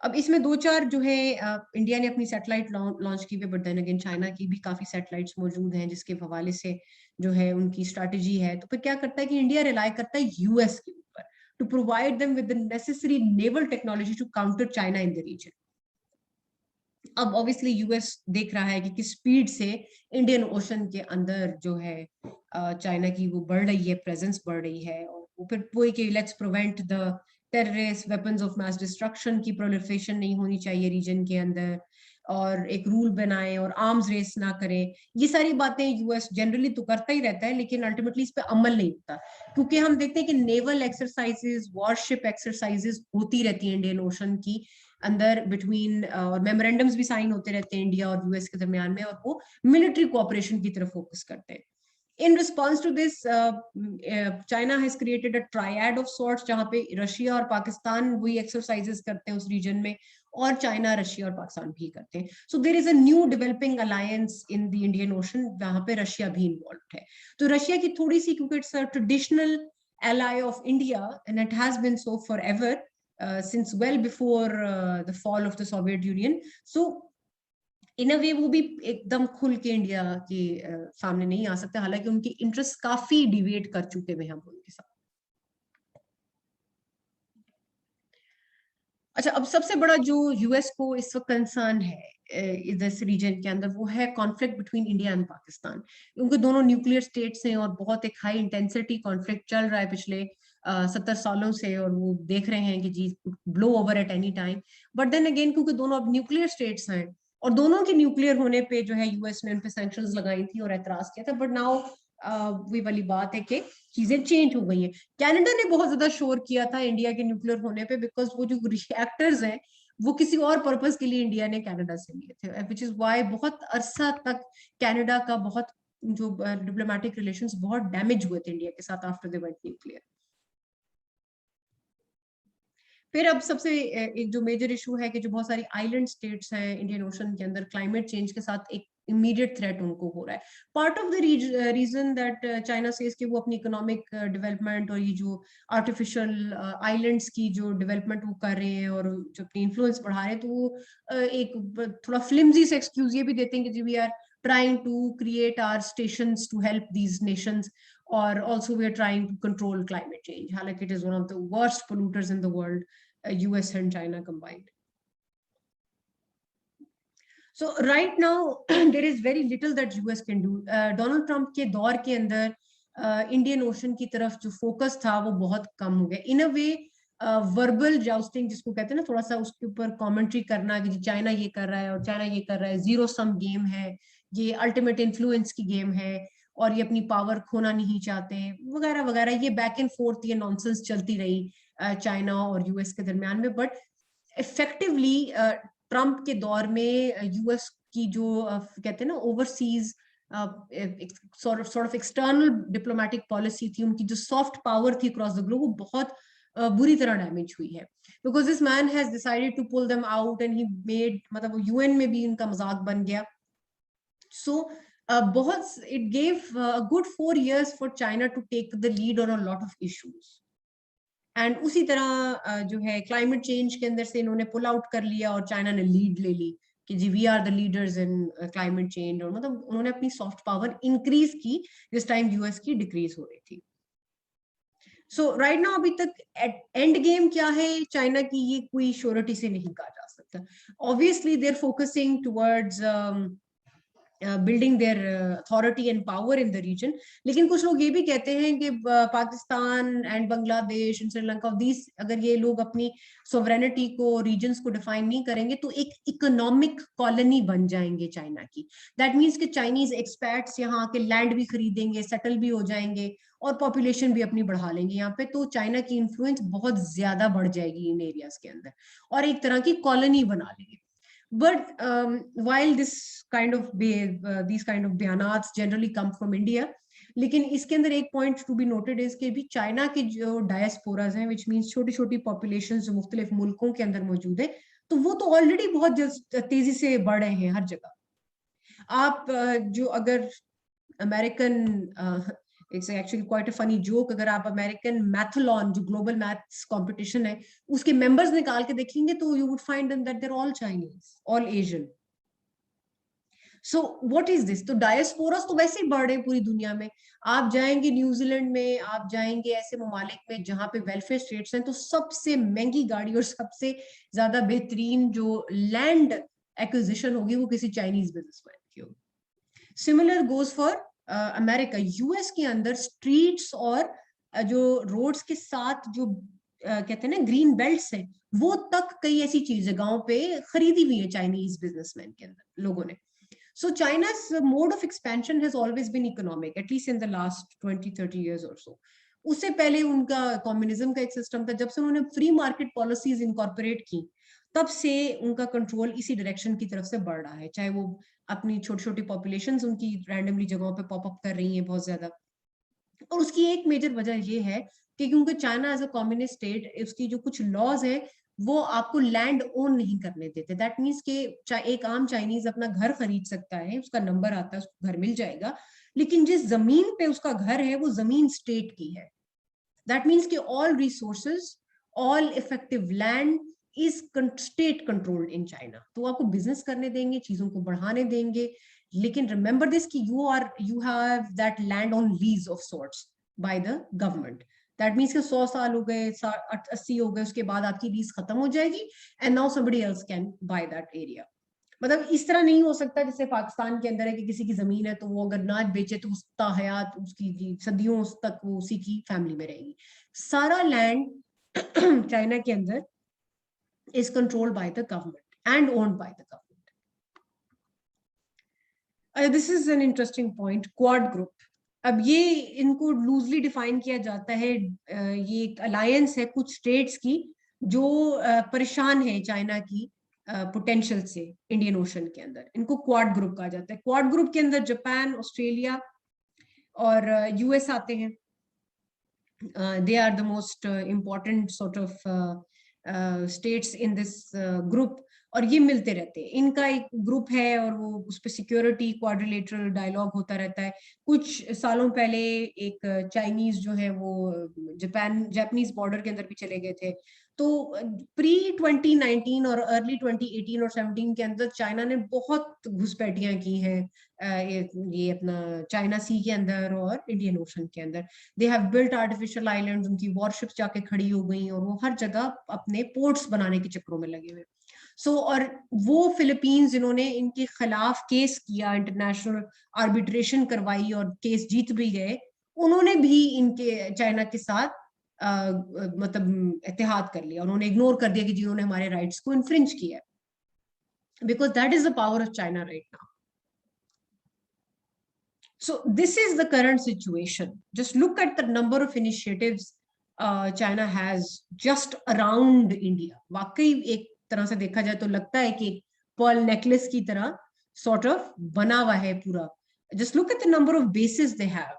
अब इसमें दो चार जो है इंडिया ने अपनी सैटेलाइट लॉन्च की हुई, बट देन अगेन चाइना की भी काफी सैटेलाइट्स मौजूद हैं जिसके हवाले से जो है उनकी स्ट्रैटेजी है। तो फिर क्या करता है कि इंडिया रिलाई करता है यूएस के ऊपर to provide them with the necessary naval technology to counter China in the region. अब ऑब्वियसली यूएस देख रहा है कि किस स्पीड से इंडियन ओशन के अंदर जो है चाइना की वो बढ़ रही है, प्रेजेंस बढ़ रही है, और वो फिर वही कि let's prevent the terrorist weapons of mass destruction की प्रोलिफरेशन नहीं होनी चाहिए रीजन के अंदर, और एक रूल बनाए और आर्म्स रेस ना करें। ये सारी बातें यूएस जनरली तो करता ही रहता है, लेकिन अल्टीमेटली इस पे अमल नहीं होता, क्योंकि हम देखते हैं कि नेवल एक्सरसाइजेस, वॉरशिप एक्सरसाइजेस होती रहती है इंडियन ओशन की अंदर बिटवीन, और मेमोरेंडम्स भी साइन होते रहते हैं इंडिया और यूएस के दरमियान में, और वो मिलिट्री कोऑपरेशन की तरफ फोकस करते हैं। In response to this, China has created a triad of sorts, जहाँ पे रशिया और पाकिस्तान वही एक्सरसाइजेस करते हैं उस रीजन में, और चाइना, रशिया और पाकिस्तान भी करते हैं। So there is a new developing alliance in the Indian ocean जहाँ पे रशिया भी इन्वॉल्व है। तो रशिया की थोड़ी सी, क्योंकि it's a traditional ally of India and it has been so forever, since well before the fall of the Soviet Union. So इन अ वे वो भी एकदम खुल के इंडिया के सामने नहीं आ सकते, हालांकि उनके इंटरेस्ट काफी डिवेट कर चुके हुए हैं हम उनके साथ। अच्छा, अब सबसे बड़ा जो यूएस को इस वक्त कंसर्न है इस रीजन के अंदर, वो है conflict between India and Pakistan. उनके दोनों न्यूक्लियर स्टेट्स हैं और बहुत एक हाई इंटेंसिटी कॉन्फ्लिक्ट चल रहा है पिछले 70 सालों से, और वो देख रहे हैं कि जी blow over at any time. But then again, क्योंकि दोनों अब न्यूक्लियर स्टेट्स हैं और दोनों के न्यूक्लियर होने पे जो है यूएस ने उन पे सैंक्शंस लगाई थी और एतराज किया था, बट नाउ वही वाली बात है कि चीजें चेंज हो गई हैं। कनाडा ने बहुत ज्यादा शोर किया था इंडिया के न्यूक्लियर होने पे, बिकॉज वो जो रिएक्टर्स हैं वो किसी और पर्पस के लिए इंडिया ने कनाडा से लिए थे, विच इज वाई बहुत अरसा तक कनाडा का बहुत जो डिप्लोमेटिक रिलेशंस बहुत डैमेज हुए थे इंडिया के साथ आफ्टर दे वेंट न्यूक्लियर। फिर अब सबसे एक जो मेजर इशू है कि जो बहुत सारी आइलैंड स्टेट्स हैं इंडियन ओशन के अंदर, क्लाइमेट चेंज के साथ एक इमीडिएट थ्रेट उनको हो रहा है। Part of the region that China says कि वो अपनी इकोनॉमिक डेवलपमेंट और ये जो आर्टिफिशियल आइलैंड्स की जो डेवलपमेंट वो कर रहे हैं और जो अपनी इन्फ्लुएंस बढ़ा रहे हैं, तो वो एक थोड़ा फ्लिम्जी से एक्सक्यूज ये भी देते हैं कि जी we are trying to create our stations to help these nations, or also we are trying to control climate change. Halaki it is one of the worst polluters in the world, US and China combined. So right now there is very little that US can do. Donald Trump के दौर के अंदर Indian ocean की तरफ जो focus था वो बहुत कम हो गया। इन अ वे वर्बल जाउस्टिंग जिसको कहते हैं ना, थोड़ा सा उसके ऊपर कमेंट्री करना कि चाइना ये कर रहा है और चाइना ये कर रहा है, जीरो सम गेम है, ये अल्टीमेट इन्फ्लुएंस की गेम है और ये अपनी पावर खोना नहीं चाहते वगैरह वगैरह, ये बैक एंड फोर्थ ये नॉनसेंस चलती रही चाइना और यूएस के दरमियान में। बट इफेक्टिवली ट्रम्प के दौर में यूएस की जो कहते हैं ना overseas sort of external diplomatic policy थी, उनकी जो सॉफ्ट पावर थी अक्रॉस द ग्लोब, वो बहुत बुरी तरह डैमेज हुई है, because this man has decided to pull them out and he made, मतलब यूएन में भी इनका मजाक बन गया। सो बहुत it gave a good 4 years for China to take the lead on a lot of issues. And उसी तरह जो है क्लाइमेट चेंज के अंदर से इन्होंने पुल आउट कर लिया और चाइना ने लीड ले ली कि जी we are the leaders in climate change, और मतलब उन्होंने अपनी सॉफ्ट पावर इंक्रीज की जिस टाइम यूएस की डिक्रीज हो रही थी। सो राइट नाउ अभी तक एंड गेम क्या है चाइना की, ये कोई श्योरिटी से नहीं कहा जा सकता। Obviously they are focusing towards building their authority and power in the region, लेकिन कुछ लोग ये भी कहते हैं कि पाकिस्तान एंड बांग्लादेश एंड श्रीलंका, दीस अगर ये लोग अपनी सोवरेनिटी को रीजन्स को डिफाइन नहीं करेंगे तो एक इकोनॉमिक कॉलोनी बन जाएंगे चाइना की। दैट मीन्स कि चाइनीज एक्सपैट्स यहाँ के लैंड भी खरीदेंगे, सेटल भी हो जाएंगे और पॉपुलेशन भी अपनी बढ़ा लेंगे यहाँ पे, तो चाइना की इन्फ्लुएंस बहुत ज्यादा बढ़ जाएगी इन एरियाज के अंदर और एक तरह की कॉलोनी बना लेंगे। But while this kind of these kind of बयानात generally come from India, लेकिन इसके अंदर एक point to be noted is कि भी चाइना के जो डायस्पोराज हैं, विच मीन्स छोटी छोटी पॉपुलेशन जो मुख्तलिफ मुल्कों के अंदर मौजूद है, तो वो तो ऑलरेडी बहुत तेजी से बढ़ रहे हैं हर जगह। आप जो अगर American, it's actually quite a funny joke, अगर आप अमेरिकन मैथलॉन जो ग्लोबल मैथ्स कंपटीशन है उसके मेंबर्स निकाल के देखेंगे तो you would find that they're all Chinese, all Asian. So what is this? तो डायस्पोरास तो वैसे ही बढ़ रहे हैं पूरी दुनिया में। आप जाएंगे न्यूजीलैंड में, आप जाएंगे ऐसे ममालिक में जहां पे वेलफेयर स्टेट्स हैं, तो सबसे महंगी गाड़ी और सबसे ज्यादा बेहतरीन जो लैंड एक्विजिशन होगी वो किसी चाइनीज बिजनेसमैन की होगी। Similar goes for America. US के अंदर स्ट्रीट्स और जो रोड्स के साथ जो कहते हैं ना ग्रीन बेल्ट्स हैं, वो तक कई ऐसी चीज जगहों पे खरीदी हुई है चाइनीज बिजनेसमैन के अंदर लोगों ने। So China's mode of expansion has always been economic, at least in the last 20-30 years or so. उससे पहले उनका कम्युनिज्म का एक सिस्टम था। जब से उन्होंने फ्री मार्केट पॉलिसीज इनकॉर्पोरेट की, तब से उनका कंट्रोल इसी डायरेक्शन की तरफ से बढ़ रहा है। चाहे वो अपनी छोटी छोटी पॉपुलेशंस उनकी रैंडमली जगहों पे पॉप अप कर रही हैं बहुत ज्यादा, और उसकी एक मेजर वजह ये है कि क्योंकि China as a communist state, उसकी जो कुछ लॉज है वो आपको लैंड ओन नहीं करने देते। दैट मीन्स कि एक आम चाइनीज अपना घर खरीद सकता है, उसका नंबर आता है, उसको घर मिल जाएगा, लेकिन जिस जमीन पे उसका घर है वो जमीन स्टेट की है। दैट मीन्स कि all resources, all effective land, is state controlled in China. तो आपको बिजनेस करने देंगे, चीजों को बढ़ाने देंगे, लेकिन remember this कि you have that land on lease of sorts by the government. That means कि 100 साल हो गए, 80 हो गए, उसके बाद आपकी लीज खत्म हो जाएगी and now somebody else can buy that area. मतलब इस तरह नहीं हो सकता जैसे पाकिस्तान के अंदर है कि किसी की जमीन है तो वो अगर ना बेचे तो उसका हयात उसकी सदियों तक वो उसी की फैमिली में रहेगी. सारा लैंड चाइना के अंदर is controlled by the government and owned by the government. This is an interesting point. Quad group. अब ये इनको लूजली डिफाइन किया जाता है. ये एक अलायंस है कुछ स्टेट्स की जो परेशान है चाइना की पोटेंशियल से इंडियन ओशन के अंदर. इनको क्वाड ग्रुप कहा जाता है. क्वाड ग्रुप के अंदर जापान, ऑस्ट्रेलिया और यूएस आते हैं. They are the most important sort of states in this group. और ये मिलते रहते हैं. इनका एक ग्रुप है और वो उस पर सिक्योरिटी क्वाड्रिलेटरल डायलॉग होता रहता है. कुछ सालों पहले एक चाइनीज जो है वो जापानीज बॉर्डर के अंदर भी चले गए थे. तो प्री 2019 और अर्ली 2018 और 17 के अंदर चाइना ने बहुत घुसपैठियां की हैं ये अपना चाइना सी के अंदर और इंडियन ओशन के अंदर. They have built artificial islands. उनकी वॉरशिप्स जाके खड़ी हो गई और वो हर जगह अपने पोर्ट्स बनाने के चक्रों में लगे हुए. और वो फिलीपींस जिन्होंने इनके खिलाफ केस किया, इंटरनेशनल आर्बिट्रेशन करवाई और केस जीत भी गए, उन्होंने भी इनके चाइना के साथ मतलब इत्तेहाद कर लिया. उन्होंने इग्नोर कर दिया कि जिन्होंने हमारे राइट्स को इन्फ्रिंज किया है. Because that is the power of China right now. So this is the current situation. Just look at the number of initiatives China has just around India. वाकई एक तरह से देखा जाए तो लगता है कि पर्ल नेकलेस की तरह sort of बना हुआ है पूरा. Just look at the number of bases they have.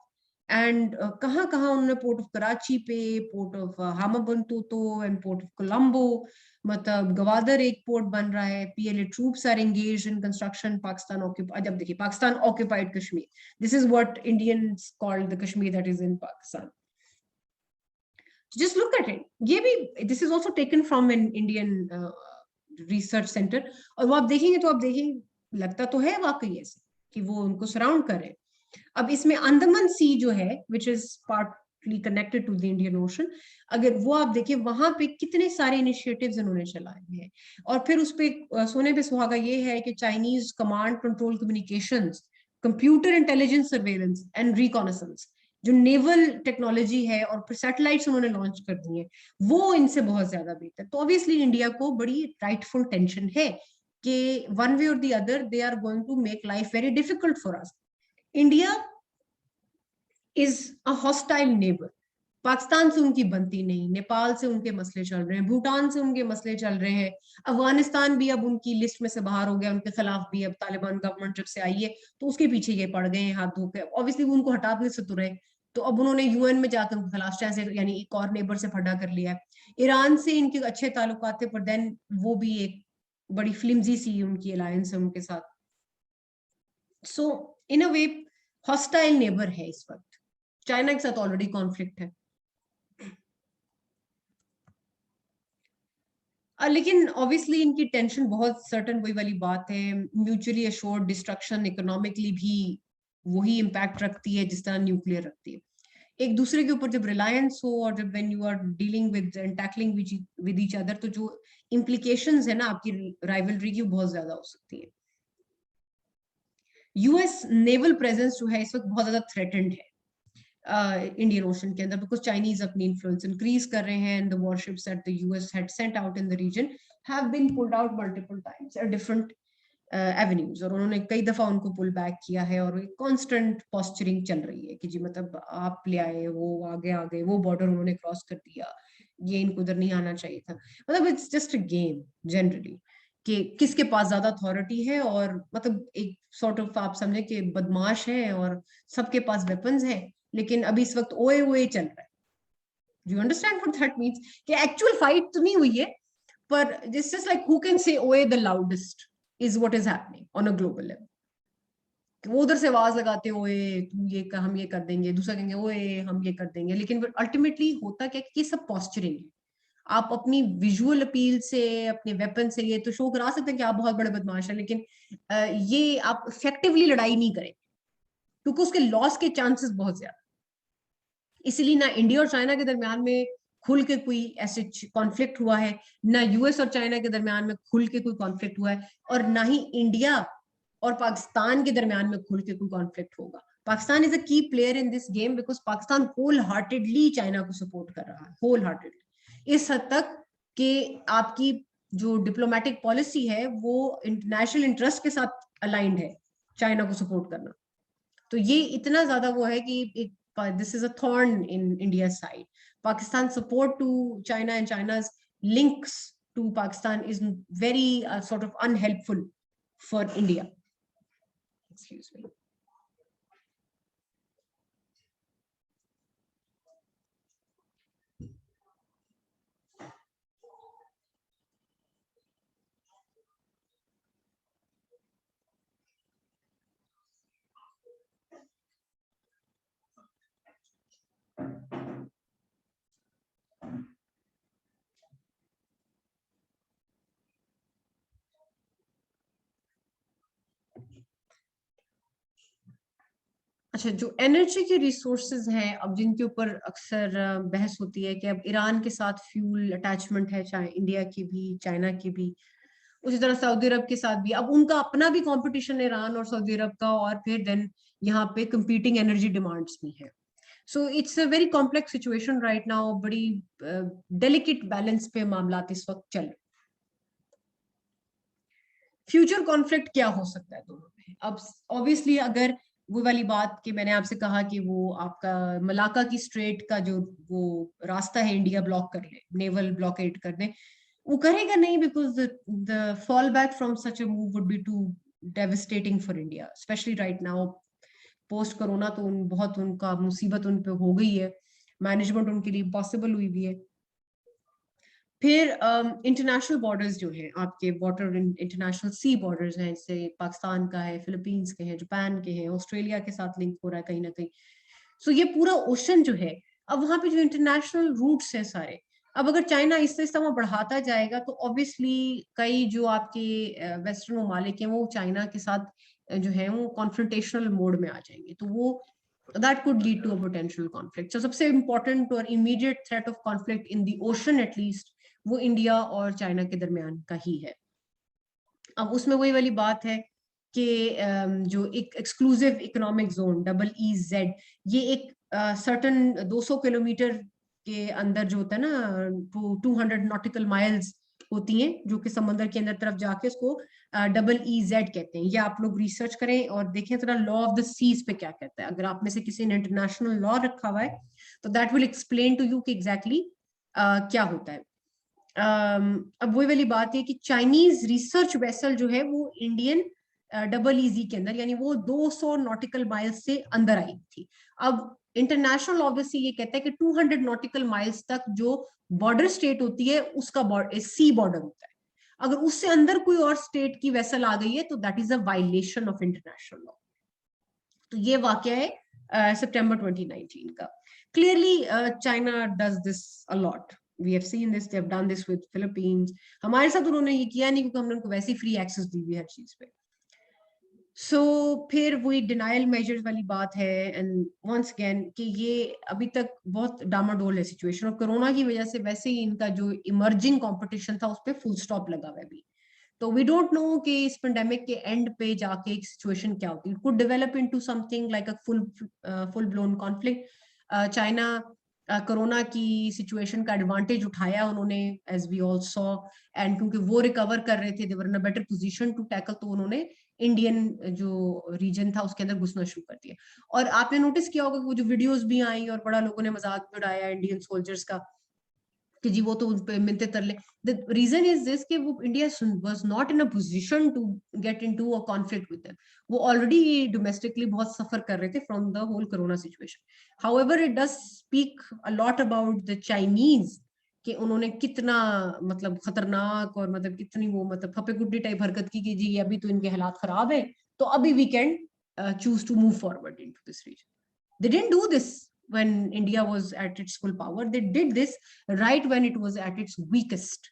And कहाँ कहाँ उन्होंने पोर्ट ऑफ कराची पे, port of Hambantota and port of Colombo, मतलब गवादर एक पोर्ट बन रहा है. PLA troops are engaged in construction. Pakistan occupied, अब देखिए Pakistan occupied Kashmir, this is what Indians called the Kashmir that is in Pakistan. Just look at it. ये भी, this is also taken from an Indian research center. और वो आप देखेंगे तो आप देखेंगे लगता तो है वाकई ऐसे कि वो उनको सराउंड कर रहे हैं. अब इसमें अंडमान सी जो है which is partly connected to the Indian ocean, अगर वो आप देखिए वहां पे कितने सारे इनिशिएटिव्स इन्होंने चलाए हैं. और फिर उस पे सोने पे सुहागा ये है कि Chinese command control communications, computer intelligence surveillance and reconnaissance, जो नेवल टेक्नोलॉजी है और फिर सैटेलाइट्स उन्होंने लॉन्च कर दी है, वो इनसे बहुत ज्यादा बेहतर. तो ऑब्वियसली इंडिया को बड़ी राइटफुल टेंशन है कि वन वे और the other they are going to make life very difficult for us. India is a hostile neighbour. Pakistan से उनकी बनती नहीं, नेपाल से उनके मसले चल रहे हैं, भूटान से उनके मसले चल रहे हैं, अफगानिस्तान भी अब उनकी लिस्ट में से बाहर हो गया, उनके खिलाफ भी अब तालिबान गवर्नमेंट जब से आई है तो उसके पीछे ये पड़ गए हैं हाथ धो के. ऑब्वियसली उनको हटाने से तो रहे, तो अब उन्होंने यूएन में जाकर उनके खिलाफ चाहे यानी एक और नेबर से फटा कर लिया है. ईरान से इनके अच्छे ताल्लुकात थे पर देन वो भी एक बड़ी फ्लिमजी सी उनकी अलायंस है उनके साथ. सो इन अ वे हॉस्टाइल नेबर है इस वक्त. चाइना के साथ ऑलरेडी कॉन्फ्लिक्ट है. लेकिन ऑब्वियसली इनकी टेंशन बहुत सर्टन वही वाली बात है, म्यूचुअली अश्योर्ड डिस्ट्रक्शन इकोनॉमिकली भी वही इंपैक्ट रखती है जिस तरह न्यूक्लियर रखती है. एक दूसरे के ऊपर जब रिलायंस हो और जब when you are dealing with and tackling with each other, तो जो इम्प्लीकेशंस है ना आपकी राइवलरी की बहुत ज्यादा हो सकती है. यूएस नेवल प्रेजेंस जो है इस वक्त बहुत ज्यादा थ्रेटेंड है इंडियन ओशन के अंदर, बिकॉज चाइनीज अपनी इन्फ्लुएंस इंक्रीज कर रहे हैं. The warships that the US had sent out in the region have been pulled out multiple times at different avenues, और उन्होंने कई दफा उनको पुल बैक किया है. और कांस्टेंट पॉस्चरिंग चल रही है कि जी मतलब आप ले आए, वो आगे आ गए, वो बॉर्डर उन्होंने क्रॉस कर दिया, ये इनको उधर नहीं आना चाहिए था. मतलब it's just a game generally कि किसके पास ज्यादा अथॉरिटी है. और मतलब एक सॉर्ट ऑफ आप समझे कि बदमाश है और सबके पास वेपन्स है, लेकिन अभी इस वक्त ओए ओए चल रहा है. You understand what that means कि एक्चुअल फाइट तो नहीं हुई है, पर this just like who can say ओए the loudest is what is happening on a global level. वो उधर से आवाज लगाते हुए तुम ये हम ये कर देंगे, दूसरा कहेंगे ओए हम ये कर देंगे, लेकिन अल्टीमेटली होता क्या कि ये सब पॉस्चरिंग है. आप अपनी विजुअल अपील से, अपने वेपन से ये तो शो करा सकते हैं कि आप बहुत बड़े बदमाश हैं, लेकिन ये आप इफेक्टिवली लड़ाई नहीं करें क्योंकि उसके लॉस के चांसेस बहुत ज्यादा। इसलिए ना इंडिया और चाइना के दरमियान में खुल के कोई ऐसे कॉन्फ्लिक्ट हुआ है, ना यूएस और चाइना के दरमियान में खुल के कोई कॉन्फ्लिक्ट हुआ है, और ना ही इंडिया और पाकिस्तान के दरमियान में खुल के कोई कॉन्फ्लिक्ट होगा। Pakistan is a key player in this game because Pakistan wholeheartedly China को सपोर्ट कर रहा है, होल हार्टेडली, इस हद तक कि आपकी जो डिप्लोमेटिक पॉलिसी है वो इंटरनेशनल इंटरेस्ट के साथ अलाइंड है, चाइना को सपोर्ट करना। तो ये इतना ज्यादा वो है कि एक this is a thorn in India's side. Pakistan support to China and China's links to Pakistan is very sort of unhelpful for India. Excuse me. अच्छा, जो एनर्जी के रिसोर्सेज हैं अब जिनके ऊपर अक्सर बहस होती है कि अब ईरान के साथ फ्यूल अटैचमेंट है, चाहे इंडिया की भी चाइना की भी, उसी तरह सऊदी अरब के साथ भी, अब उनका अपना भी कंपटीशन है ईरान और सऊदी अरब का, और फिर देन यहाँ पे कंपीटिंग एनर्जी डिमांड्स भी है। So it's a very complex situation right now, बड़ी डेलिकेट बैलेंस पे मामला इस वक्त चल रहे। फ्यूचर कॉन्फ्लिक्ट क्या हो सकता है दोनों में? अब ऑब्वियसली अगर वो वाली बात कि मैंने आपसे कहा कि वो आपका मलाका की स्ट्रेट का जो वो रास्ता है इंडिया ब्लॉक कर ले, नेवल ब्लॉकेड कर दे, वो करेगा नहीं, because the fallback from such a move would be too devastating for India, especially right now post corona. तो बहुत उनका मुसीबत उन पे हो गई है, मैनेजमेंट उनके लिए पॉसिबल हुई भी है। फिर इंटरनेशनल बॉर्डर्स जो हैं आपके, वाटर इंटरनेशनल सी बॉर्डर्स हैं, जैसे पाकिस्तान का है, फिलीपींस के हैं, जापान के हैं, ऑस्ट्रेलिया के साथ लिंक हो रहा है कहीं ना कहीं। सो ये पूरा ओशन जो है, अब वहां पे जो इंटरनेशनल रूट्स हैं सारे, अब अगर चाइना इससे इस तरह बढ़ाता जाएगा तो ऑब्वियसली कई जो आपके वेस्टर्न ममालिक हैं वो चाइना के साथ जो है वो कॉन्फ्रंटेशनल मोड में आ जाएंगे, तो वो that could lead to a potential conflict. So सबसे important और immediate threat of conflict in the ocean at least वो इंडिया और चाइना के दरमियान का ही है। अब उसमें वही वाली बात है कि जो एक एक्सक्लूसिव इकोनॉमिक जोन EEZ, ये एक सर्टन 200 किलोमीटर के अंदर जो होता है ना, 200 नॉटिकल माइल्स होती हैं, जो कि समंदर के अंदर तरफ जाके उसको EEZ कहते हैं। ये आप लोग रिसर्च करें और देखें थोड़ा लॉ ऑफ द सीज पे क्या कहता है। अगर आप में से किसी ने इंटरनेशनल लॉ रखा हुआ है तो that will explain to you कि एग्जैक्टली क्या होता है। अब वही वाली बात है कि चाइनीज रिसर्च वेसल जो है वो इंडियन EEZ के अंदर, यानी वो 200 नॉटिकल माइल्स से अंदर आई थी। अब इंटरनेशनल ऑब्वियसली ये कहता है कि 200 नॉटिकल माइल्स तक जो बॉर्डर स्टेट होती है उसका सी बॉर्डर होता है। अगर उससे अंदर कोई और स्टेट की वेसल आ गई है तो that is a violation of international law. तो ये वाकया है सितंबर 2019 का। Clearly China does this a lot, we have seen this, they have done this with Philippines. हमारे साथ उन्होंने ये किया नहीं क्योंकि हमने उनको वैसे फ्री एक्सेस दी हुई हर चीज पे। फिर वही डिनाइल मेजर्स वाली बात है, एंड वंस अगेन कि ये अभी तक बहुत डामाडोल है सिचुएशन, और कोरोना की वजह से वैसे ही इनका जो इमर्जिंग कंपटीशन था उस पर फुल स्टॉप लगा हुआ है अभी। तो वी डोंट नो कि इस पेंडेमिक के एंड पे जाके एक सिचुएशन क्या होती है, could develop into something like a full blown conflict. China corona की सिचुएशन का एडवांटेज उठाया उन्होंने, as we all saw, and क्योंकि वो रिकवर कर रहे थे, they were in a better position to tackle, तो उन्होंने इंडियन जो रीजन था उसके अंदर घुसना शुरू कर दिया। और आपने नोटिस किया होगा कि वो जो वीडियोस भी आई और बड़ा लोगों ने मजाक भी उड़ाया इंडियन सोल्जर्स का कि जी वो तो उन पे मिलते तरले। द रीजन इज दिस कि वो India was not in a position to get into a conflict with them. वो ऑलरेडी डोमेस्टिकली बहुत सफर कर रहे थे from the whole corona situation. However it does speak a lot about the Chinese कि उन्होंने कितना मतलब खतरनाक और मतलब कितनी वो मतलब फपे गुड्डी टाइप हरकत की कि जी अभी तो इनके हालात खराब है तो अभी we can choose to move forward into this region. They didn't do this when India was at its full power. They did this right when it was at its weakest.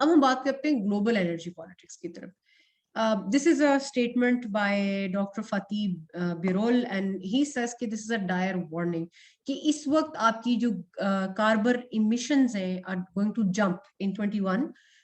अब हम बात करते हैं ग्लोबल एनर्जी पॉलिटिक्स की तरफ. This is a statement by Dr. Fatih Birol, and he says कि this is a dire warning कि इस वक्त आपकी जो कार्बन emissions हैं are going to jump in 21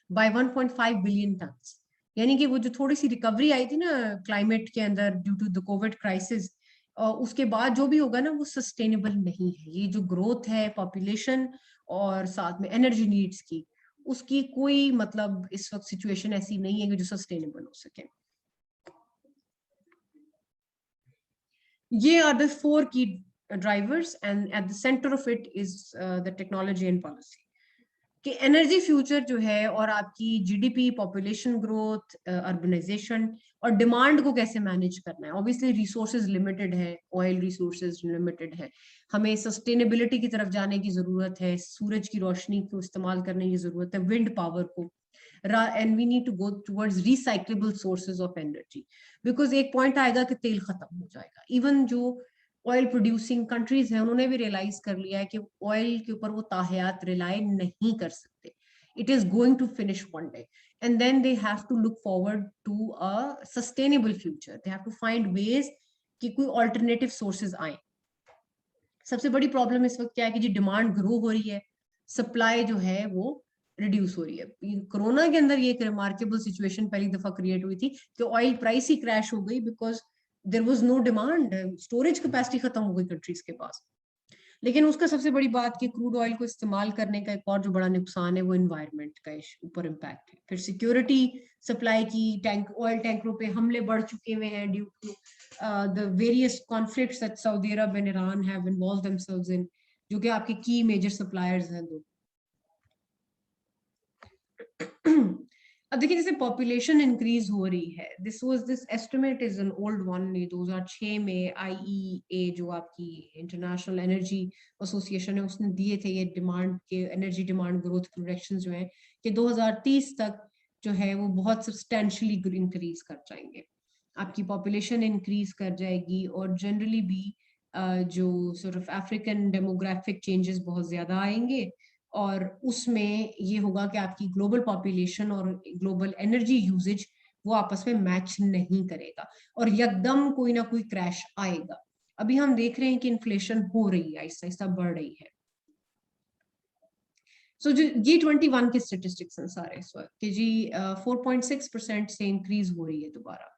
by 1.5 billion tons. यानी कि वो जो थोड़ी सी रिकवरी आई थी ना क्लाइमेट के अंदर due to the COVID crisis, उसके बाद जो भी होगा ना वो सस्टेनेबल नहीं है. ये जो ग्रोथ है पॉपुलेशन और साथ में एनर्जी नीड्स की, उसकी कोई मतलब इस वक्त सिचुएशन ऐसी नहीं है कि जो सस्टेनेबल हो सके. ये आर द 4 की drivers and at the centre of it is the technology and policy. कि एनर्जी फ्यूचर जो है और आपकी जीडीपी, पॉपुलेशन ग्रोथ, अर्बनाइजेशन और डिमांड को कैसे मैनेज करना है. ऑब्वियसली रिसोर्सेज लिमिटेड है, ऑयल रिसोर्सेज लिमिटेड है, हमें सस्टेनेबिलिटी की तरफ जाने की जरूरत है, सूरज की रोशनी को इस्तेमाल करने की जरूरत है, विंड पावर को, and we need to go towards recyclable sources of energy. Because एक पॉइंट आएगा कि तेल खत्म हो जाएगा. इवन जो ऑयल प्रोड्यूसिंग कंट्रीज हैं उन्होंने भी रियलाइज कर लिया है कि ऑयल के ऊपर वो ताहयात रिलाय नहीं कर सकते. It is going to finish one day and then they have to look forward to a sustainable future. They have to find ways कि कोई ऑल्टरनेटिव सोर्सेज आए. सबसे बड़ी प्रॉब्लम इस वक्त क्या है कि जी डिमांड ग्रो हो रही है, सप्लाई जो है वो रिड्यूस हो रही है. कोरोना के अंदर ये एक रिमार्केबल सिचुएशन पहली दफा क्रिएट हुई थी कि ऑयल प्राइस ही क्रैश हो गई because there was no demand, storage capacity खत्म हो गई कंट्रीज के पास. लेकिन उसका सबसे बड़ी बात कि क्रूड ऑयल को इस्तेमाल करने का एक और जो बड़ा नुकसान है वो एनवायरनमेंट का ऊपर इम्पैक्ट है. फिर सिक्योरिटी सप्लाई की, टैंक ऑयल टैंकरों पे हमले बढ़ चुके हुए हैं due to the various conflicts that Saudi Arabia and Iran have involved themselves in, जो कि आपके की मेजर सप्लायर्स हैं दो. अब देखिए जैसे पॉपुलेशन इंक्रीज हो रही है, this estimate is an old one. 2006 में आईईए जो आपकी इंटरनेशनल एनर्जी एसोसिएशन है उसने दिए थे ये डिमांड के, एनर्जी डिमांड ग्रोथ प्रोजेक्शंस जो है कि 2030 तक जो है वो बहुत सब्सटेंशियली इंक्रीज कर जाएंगे. आपकी पॉपुलेशन इंक्रीज कर जाएगी और जनरली भी जो sort of African demographic changes बहुत ज्यादा आएंगे और उसमें ये होगा कि आपकी ग्लोबल पॉपुलेशन और ग्लोबल एनर्जी यूजेज वो आपस में मैच नहीं करेगा और यकदम कोई ना कोई क्रैश आएगा. अभी हम देख रहे हैं कि इन्फ्लेशन हो रही है, आहिस्ता आहिस्ता बढ़ रही है. सो जो G21 के स्टेटिस्टिक्स हैं सारे इस वक्त कि जी 4.6% से इंक्रीज हो रही है दोबारा.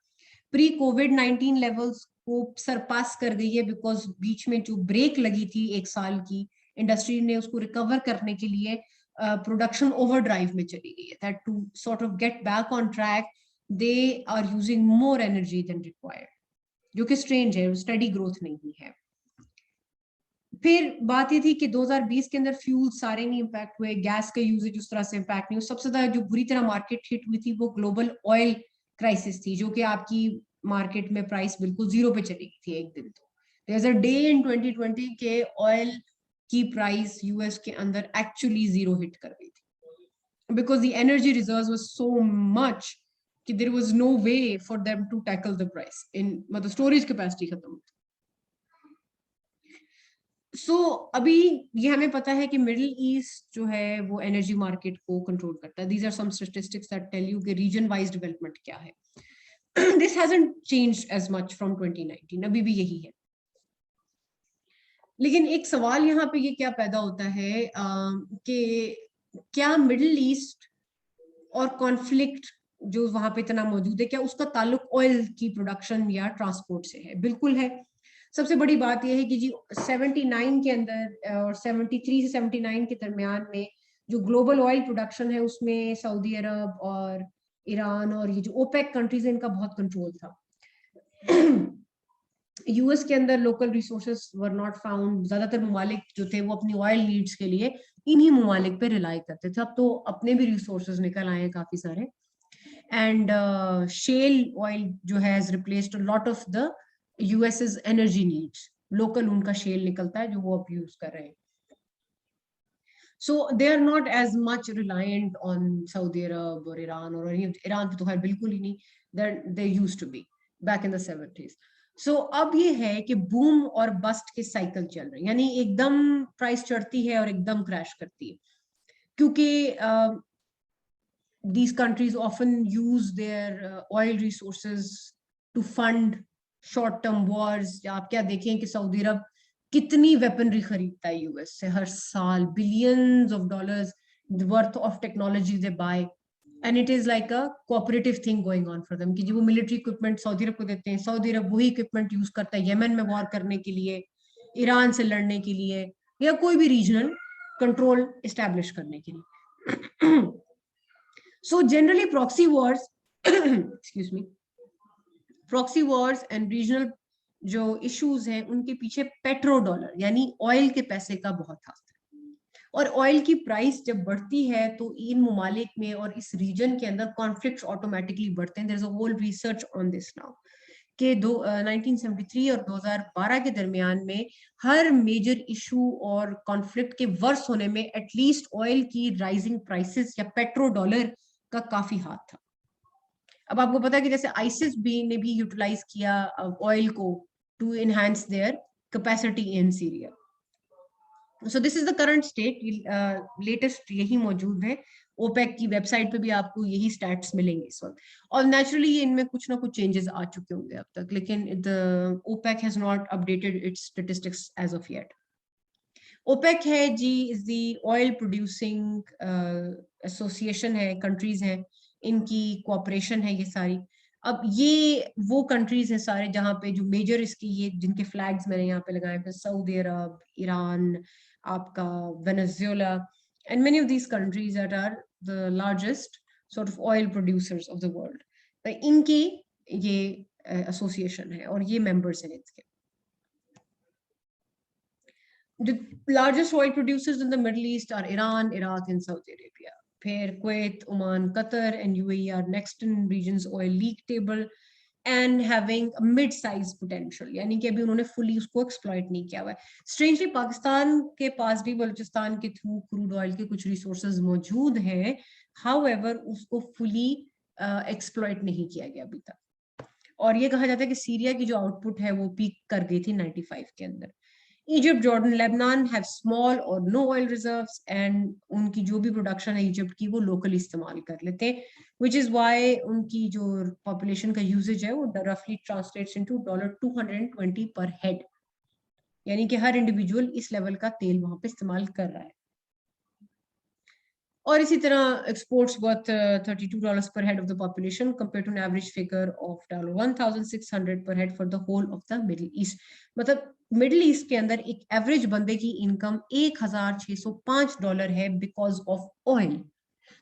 प्री कोविड-19 लेवल्स को सरपास कर गई है बिकॉज बीच में जो ब्रेक लगी थी एक साल की, इंडस्ट्री ने उसको रिकवर करने के लिए प्रोडक्शन ओवरड्राइव में चली गई है. That to sort of get back on track they are using more energy than required, जो कि स्ट्रेंज है, स्टडी ग्रोथ नहीं है. फिर बात ये थी कि 2020 के अंदर फ्यूल सारे नहीं इम्पैक्ट हुए, गैस का यूजेज उस तरह से इम्पैक्ट नहीं हुआ. सबसे ज्यादा जो बुरी तरह मार्केट हिट हुई थी वो ग्लोबल ऑयल क्राइसिस थी, जो कि आपकी मार्केट में प्राइस बिल्कुल जीरो पे चली गई थी एक दिन. तो there is a day in 2020 के ऑयल की प्राइस यूएस के अंदर एक्चुअली जीरो हिट कर गई थी because the energy reserves was so much कि there was no way for them to tackle the price in, मतलब स्टोरेज कैपेसिटी खत्म. सो अभी ये हमें पता है कि मिडिल ईस्ट जो है वो एनर्जी मार्केट को कंट्रोल करता है. These are some statistics that tell you कि रीजन वाइज डेवलपमेंट क्या है. This hasn't changed as much from 2019, अभी भी यही है. लेकिन एक सवाल यहाँ पे ये क्या पैदा होता है कि क्या मिडिल ईस्ट और कॉन्फ्लिक्ट जो वहां पे इतना मौजूद है, क्या उसका ताल्लुक ऑयल की प्रोडक्शन या ट्रांसपोर्ट से है? बिल्कुल है. सबसे बड़ी बात यह है कि जी 79 के अंदर और 73 से 79 के दरमियान में जो ग्लोबल ऑयल प्रोडक्शन है उसमें सऊदी अरब और ईरान और ये जो ओपेक कंट्रीज है इनका बहुत कंट्रोल था. यूएस के अंदर local resources were not found. ज्यादातर ममालिक जो थे वो अपनी ऑयल नीड्स के लिए इन्हीं ममालिक पे रिलाई करते थे. अब तो अपने भी रिसोर्सेज निकल आए हैं काफी सारे. एंड शेल ऑयल जो has replaced lot of the US's energy needs. Local उनका शेल निकलता है जो वो अब यूज कर रहे हैं. So they are not as much reliant on Saudi Arab और ईरान, और ईरान पे तो खैर बिल्कुल ही नहीं, they used to be back in the 70s. So अब ये है कि बूम और बस्ट के साइकिल चल रहे हैं, यानी एकदम प्राइस चढ़ती है और एकदम क्रैश करती है, क्योंकि these countries often use their oil resources to fund short term wars. या आप क्या देखें कि सऊदी अरब कितनी वेपनरी खरीदता है यूएस से हर साल, billions of dollars worth of technology they buy, and it is like a cooperative thing going on for them, कि जो वो मिलिट्री इक्विपमेंट सऊदी अरब को देते हैं, सऊदी अरब वही इक्विपमेंट यूज करता है यमन में वॉर करने के लिए, ईरान से लड़ने के लिए, या कोई भी रीजनल कंट्रोल एस्टेब्लिश करने के लिए. So generally proxy wars, excuse me, proxy wars and regional जो issues हैं उनके पीछे पेट्रो डॉलर यानी ऑयल के पैसे का बहुत हाथ है. और ऑयल की प्राइस जब बढ़ती है तो इन ममालिक में और इस रीजन के अंदर कॉन्फ्लिक्ट्स ऑटोमेटिकली बढ़ते हैं. There is a whole research on this now कि 1973 और 2012 के दरमियान में हर मेजर इशू और कॉन्फ्लिक्ट के वर्स होने में एटलीस्ट ऑयल की राइजिंग प्राइसेस या पेट्रो डॉलर का काफी हाथ था. अब आपको पता है कि जैसे आईसिस भी ने भी यूटिलाइज किया ऑयल को to enhance their capacity in Syria. So this is the current state, latest यही मौजूद है. ओपेक की वेबसाइट पे भी आपको यही स्टैट्स मिलेंगे इस वक्त. और नेचुरली इनमें कुछ ना कुछ चेंजेस आ चुके होंगे अब तक, लेकिन the OPEC has not updated its statistics as of yet. OPEC है जी, is the oil producing association है, कंट्रीज हैं, इनकी कोऑपरेशन है ये सारी. अब ये वो कंट्रीज हैं सारे जहां पे जो मेजर इसकी ये जिनके फ्लैग्स मैंने यहाँ पे लगाए हैं, सऊदी अरब, ईरान, आपका Venezuela, and many of these countries that are the largest sort of oil producers of the world. इनकी ये एसोसिएशन है और ये मेंबर्स हैं इसके. The largest oil producers in the Middle East are Iran, Iraq, and Saudi Arabia. फिर Kuwait, Oman, Qatar, and UAE are next in region's oil league table and having a mid-size potential. यानी कि अभी उन्होंने fully उसको exploit नहीं किया हुआ है. Strangely, पाकिस्तान के पास भी बलूचिस्तान के through crude oil के कुछ resources मौजूद हैं. However, उसको fully exploit नहीं किया गया अभी तक. और ये कहा जाता है कि सीरिया की जो आउटपुट है वो पीक कर गई थी 95 के अंदर. Egypt, Jordan, Lebanon have small और नो ऑयल रिजर्व्स, एंड उनकी जो भी प्रोडक्शन है इजिप्ट की वो लोकली इस्तेमाल कर लेते हैं, व्हिच इज व्हाई उनकी जो पॉपुलेशन का यूजेज है वो रफली ट्रांसलेट्स इनटू $220 पर हेड, यानी कि हर इंडिविजुअल इस लेवल का तेल वहां पे इस्तेमाल कर रहा है. और इसी तरह exports worth $32 per head of the population compare to an average figure of $1,600 per head for the whole of the Middle East. मतलब मिडिल ईस्ट के अंदर एक एवरेज बंदे की इनकम $1,605 है because of oil.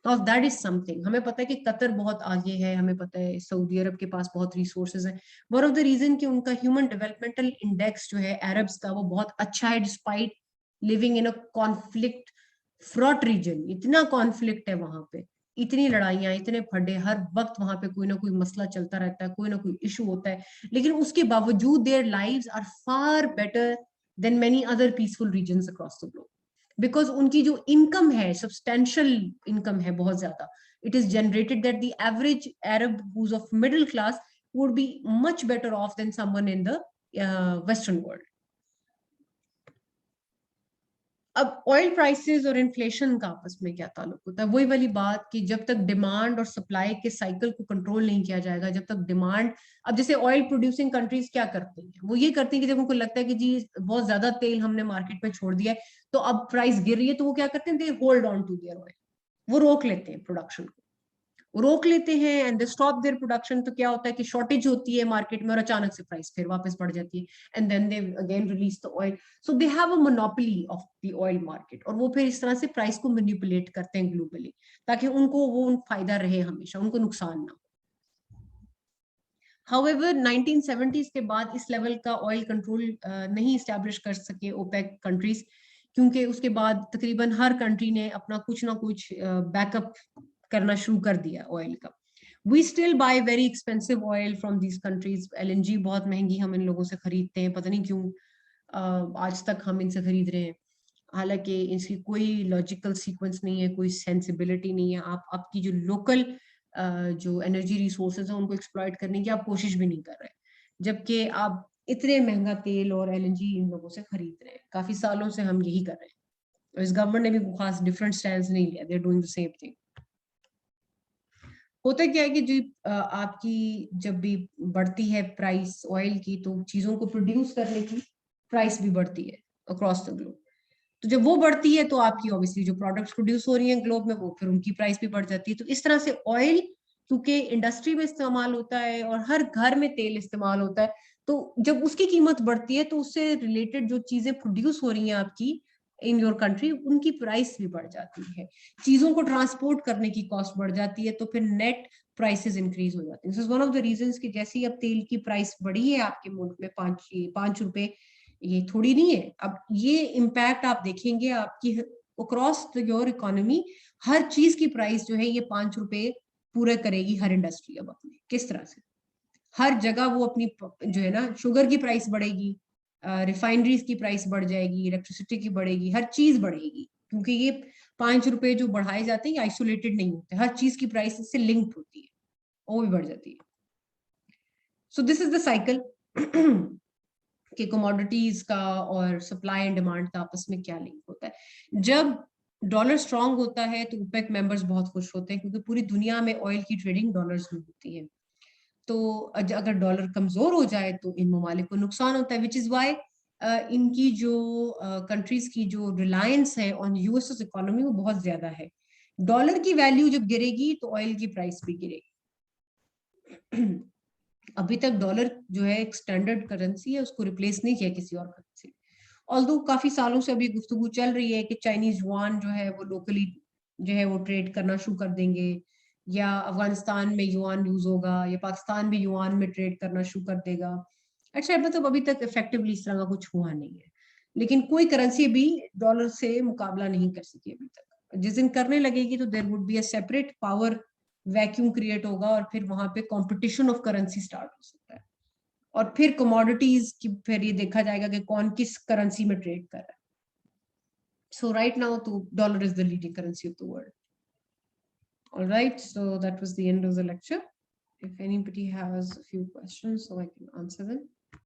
Now that is something. हमें पता है कि कतर बहुत आगे है, हमें पता है सऊदी अरब के पास बहुत रिसोर्सेज हैं. वन ऑफ द रीजन कि उनका ह्यूमन डेवलपमेंटल इंडेक्स जो है अरब्स का वो बहुत अच्छा है, despite living in a conflict fraught region. इतना कॉन्फ्लिक्ट है वहां पे, इतनी लड़ाइयां, इतने फड्डे, हर वक्त वहां पे कोई ना कोई मसला चलता रहता है, कोई ना कोई इशू होता है, लेकिन उसके बावजूद their lives are far better than many other peaceful regions across the globe. Because उनकी जो इनकम है, सब्सटेंशियल इनकम है बहुत ज्यादा. It is generated that the average Arab who's of middle class would be much better off than someone in the western world. अब oil prices और inflation का आपस में क्या ताल्लुक होता है? वही वाली बात कि जब तक डिमांड और सप्लाई के साइकिल को कंट्रोल नहीं किया जाएगा, जब तक डिमांड, अब जैसे ऑयल प्रोड्यूसिंग कंट्रीज क्या करती हैं, वो ये करती हैं कि जब उनको लगता है कि जी बहुत ज्यादा तेल हमने मार्केट में छोड़ दिया है तो अब प्राइस गिर रही है, तो वो क्या करते हैं, they hold on to their oil. वो रोक लेते हैं प्रोडक्शन को, रोक लेते हैं and they stop their production. तो क्या होता है कि शॉर्टेज होती है मार्केट में और अचानक से प्राइस फिर वापस बढ़ जाती है, and then they again release the oil. So they have a monopoly of the oil market, और वो फिर इस तरह से प्राइस को मैनिपुलेट करते हैं ग्लोबली, ताकि उनको वो फायदा रहे, हमेशा उनको नुकसान ना हो. However, 1970s के बाद इस लेवल का ऑयल कंट्रोल नहीं इस्टेब्लिश कर सके ओपेक कंट्रीज, क्योंकि उसके बाद तकरीबन हर कंट्री ने अपना कुछ ना कुछ बैकअप करना शुरू कर दिया ऑयल का. We still buy very expensive oil from these countries. LNG बहुत महंगी हम इन लोगों से खरीदते हैं, पता नहीं क्यों आज तक हम इनसे खरीद रहे हैं, हालांकि इसकी कोई लॉजिकल सीक्वेंस नहीं है, कोई सेंसिबिलिटी नहीं है. आप आपकी जो लोकल जो एनर्जी रिसोर्सेज है उनको एक्सप्लॉइट करने की आप कोशिश भी नहीं कर रहे. जबकि आप इतने महंगा तेल और एलएनजी इन लोगों से खरीद रहे हैं। काफी सालों से हम यही कर रहे हैं और इस गवर्नमेंट ने भी खास डिफरेंट स्टैंड नहीं लिया, they are doing the same thing. होता क्या है कि जी आपकी जब भी बढ़ती है प्राइस ऑयल की, तो चीजों को प्रोड्यूस करने की प्राइस भी बढ़ती है अक्रॉस द ग्लोब। तो जब वो बढ़ती है तो आपकी ऑब्वियसली जो प्रोडक्ट्स प्रोड्यूस हो रही हैं ग्लोब में, वो फिर उनकी प्राइस भी बढ़ जाती है। तो इस तरह से ऑयल क्योंकि इंडस्ट्री में इस्तेमाल होता है और हर घर में तेल इस्तेमाल होता है, तो जब उसकी कीमत बढ़ती है तो उससे रिलेटेड जो चीजें प्रोड्यूस हो रही हैं आपकी इन योर कंट्री, उनकी प्राइस भी बढ़ जाती है। चीजों को ट्रांसपोर्ट करने की कॉस्ट बढ़ जाती है, तो फिर नेट प्राइसेस इंक्रीज हो जाती है। This is one of the reasons कि जैसे ही अब तेल की प्राइस बढ़ी है आपके मुल्क में 5 रुपए, ये थोड़ी नहीं है। अब ये इम्पैक्ट आप देखेंगे आपकी अक्रॉस योर इकोनॉमी, हर चीज की प्राइस जो है ये 5 रुपए पूरे करेगी हर इंडस्ट्री। अब अपने किस तरह से हर जगह वो अपनी जो है ना, शुगर की प्राइस बढ़ेगी, रिफाइनरीज की प्राइस बढ़ जाएगी, इलेक्ट्रिसिटी की बढ़ेगी, हर चीज बढ़ेगी, क्योंकि ये 5 रुपए जो बढ़ाए जाते हैं ये आइसोलेटेड नहीं होते, हर चीज की प्राइस इससे लिंक्ड होती है, वो भी बढ़ जाती है। सो दिस इज द साइकिल कि कमोडिटीज का और सप्लाई एंड डिमांड का आपस में क्या लिंक होता है। जब डॉलर स्ट्रांग होता है तो ओपेक मेंबर्स बहुत खुश होते हैं, क्योंकि पूरी दुनिया में ऑयल की ट्रेडिंग डॉलर्स में होती है। तो अगर डॉलर कमजोर हो जाए तो इन ममालिक को नुकसान होता है, विच इज वाई इनकी जो कंट्रीज की जो रिलायंस है ऑन यूएस इकोनॉमी वो बहुत ज्यादा है। डॉलर की वैल्यू जब गिरेगी तो ऑयल की प्राइस भी गिरेगी। अभी तक डॉलर जो है एक स्टैंडर्ड करेंसी है, उसको रिप्लेस नहीं किया किसी और करेंसी। ऑल्दो काफी सालों से अभी गुफ्तगू चल रही है कि चाइनीज युआन जो है वो लोकली जो है वो ट्रेड करना शुरू कर देंगे, या अफगानिस्तान में युआन यूज होगा, या पाकिस्तान भी युआन में ट्रेड करना शुरू कर देगा। अच्छा, मतलब अभी तक इफेक्टिवली इस तरह का कुछ हुआ नहीं है, लेकिन कोई करेंसी भी डॉलर से मुकाबला नहीं कर सकी अभी तक। जिस दिन करने लगेगी तो there would be a separate power vacuum create होगा, और फिर वहां पे कंपटीशन ऑफ करेंसी स्टार्ट हो सकता है, और फिर कमोडिटीज की फिर ये देखा जाएगा कि कौन किस करेंसी में ट्रेड कर रहा है। सो राइट नाउ तो dollar is the leading currency of the world. All right, so that was the end of the lecture. If anybody has a few questions, so I can answer them.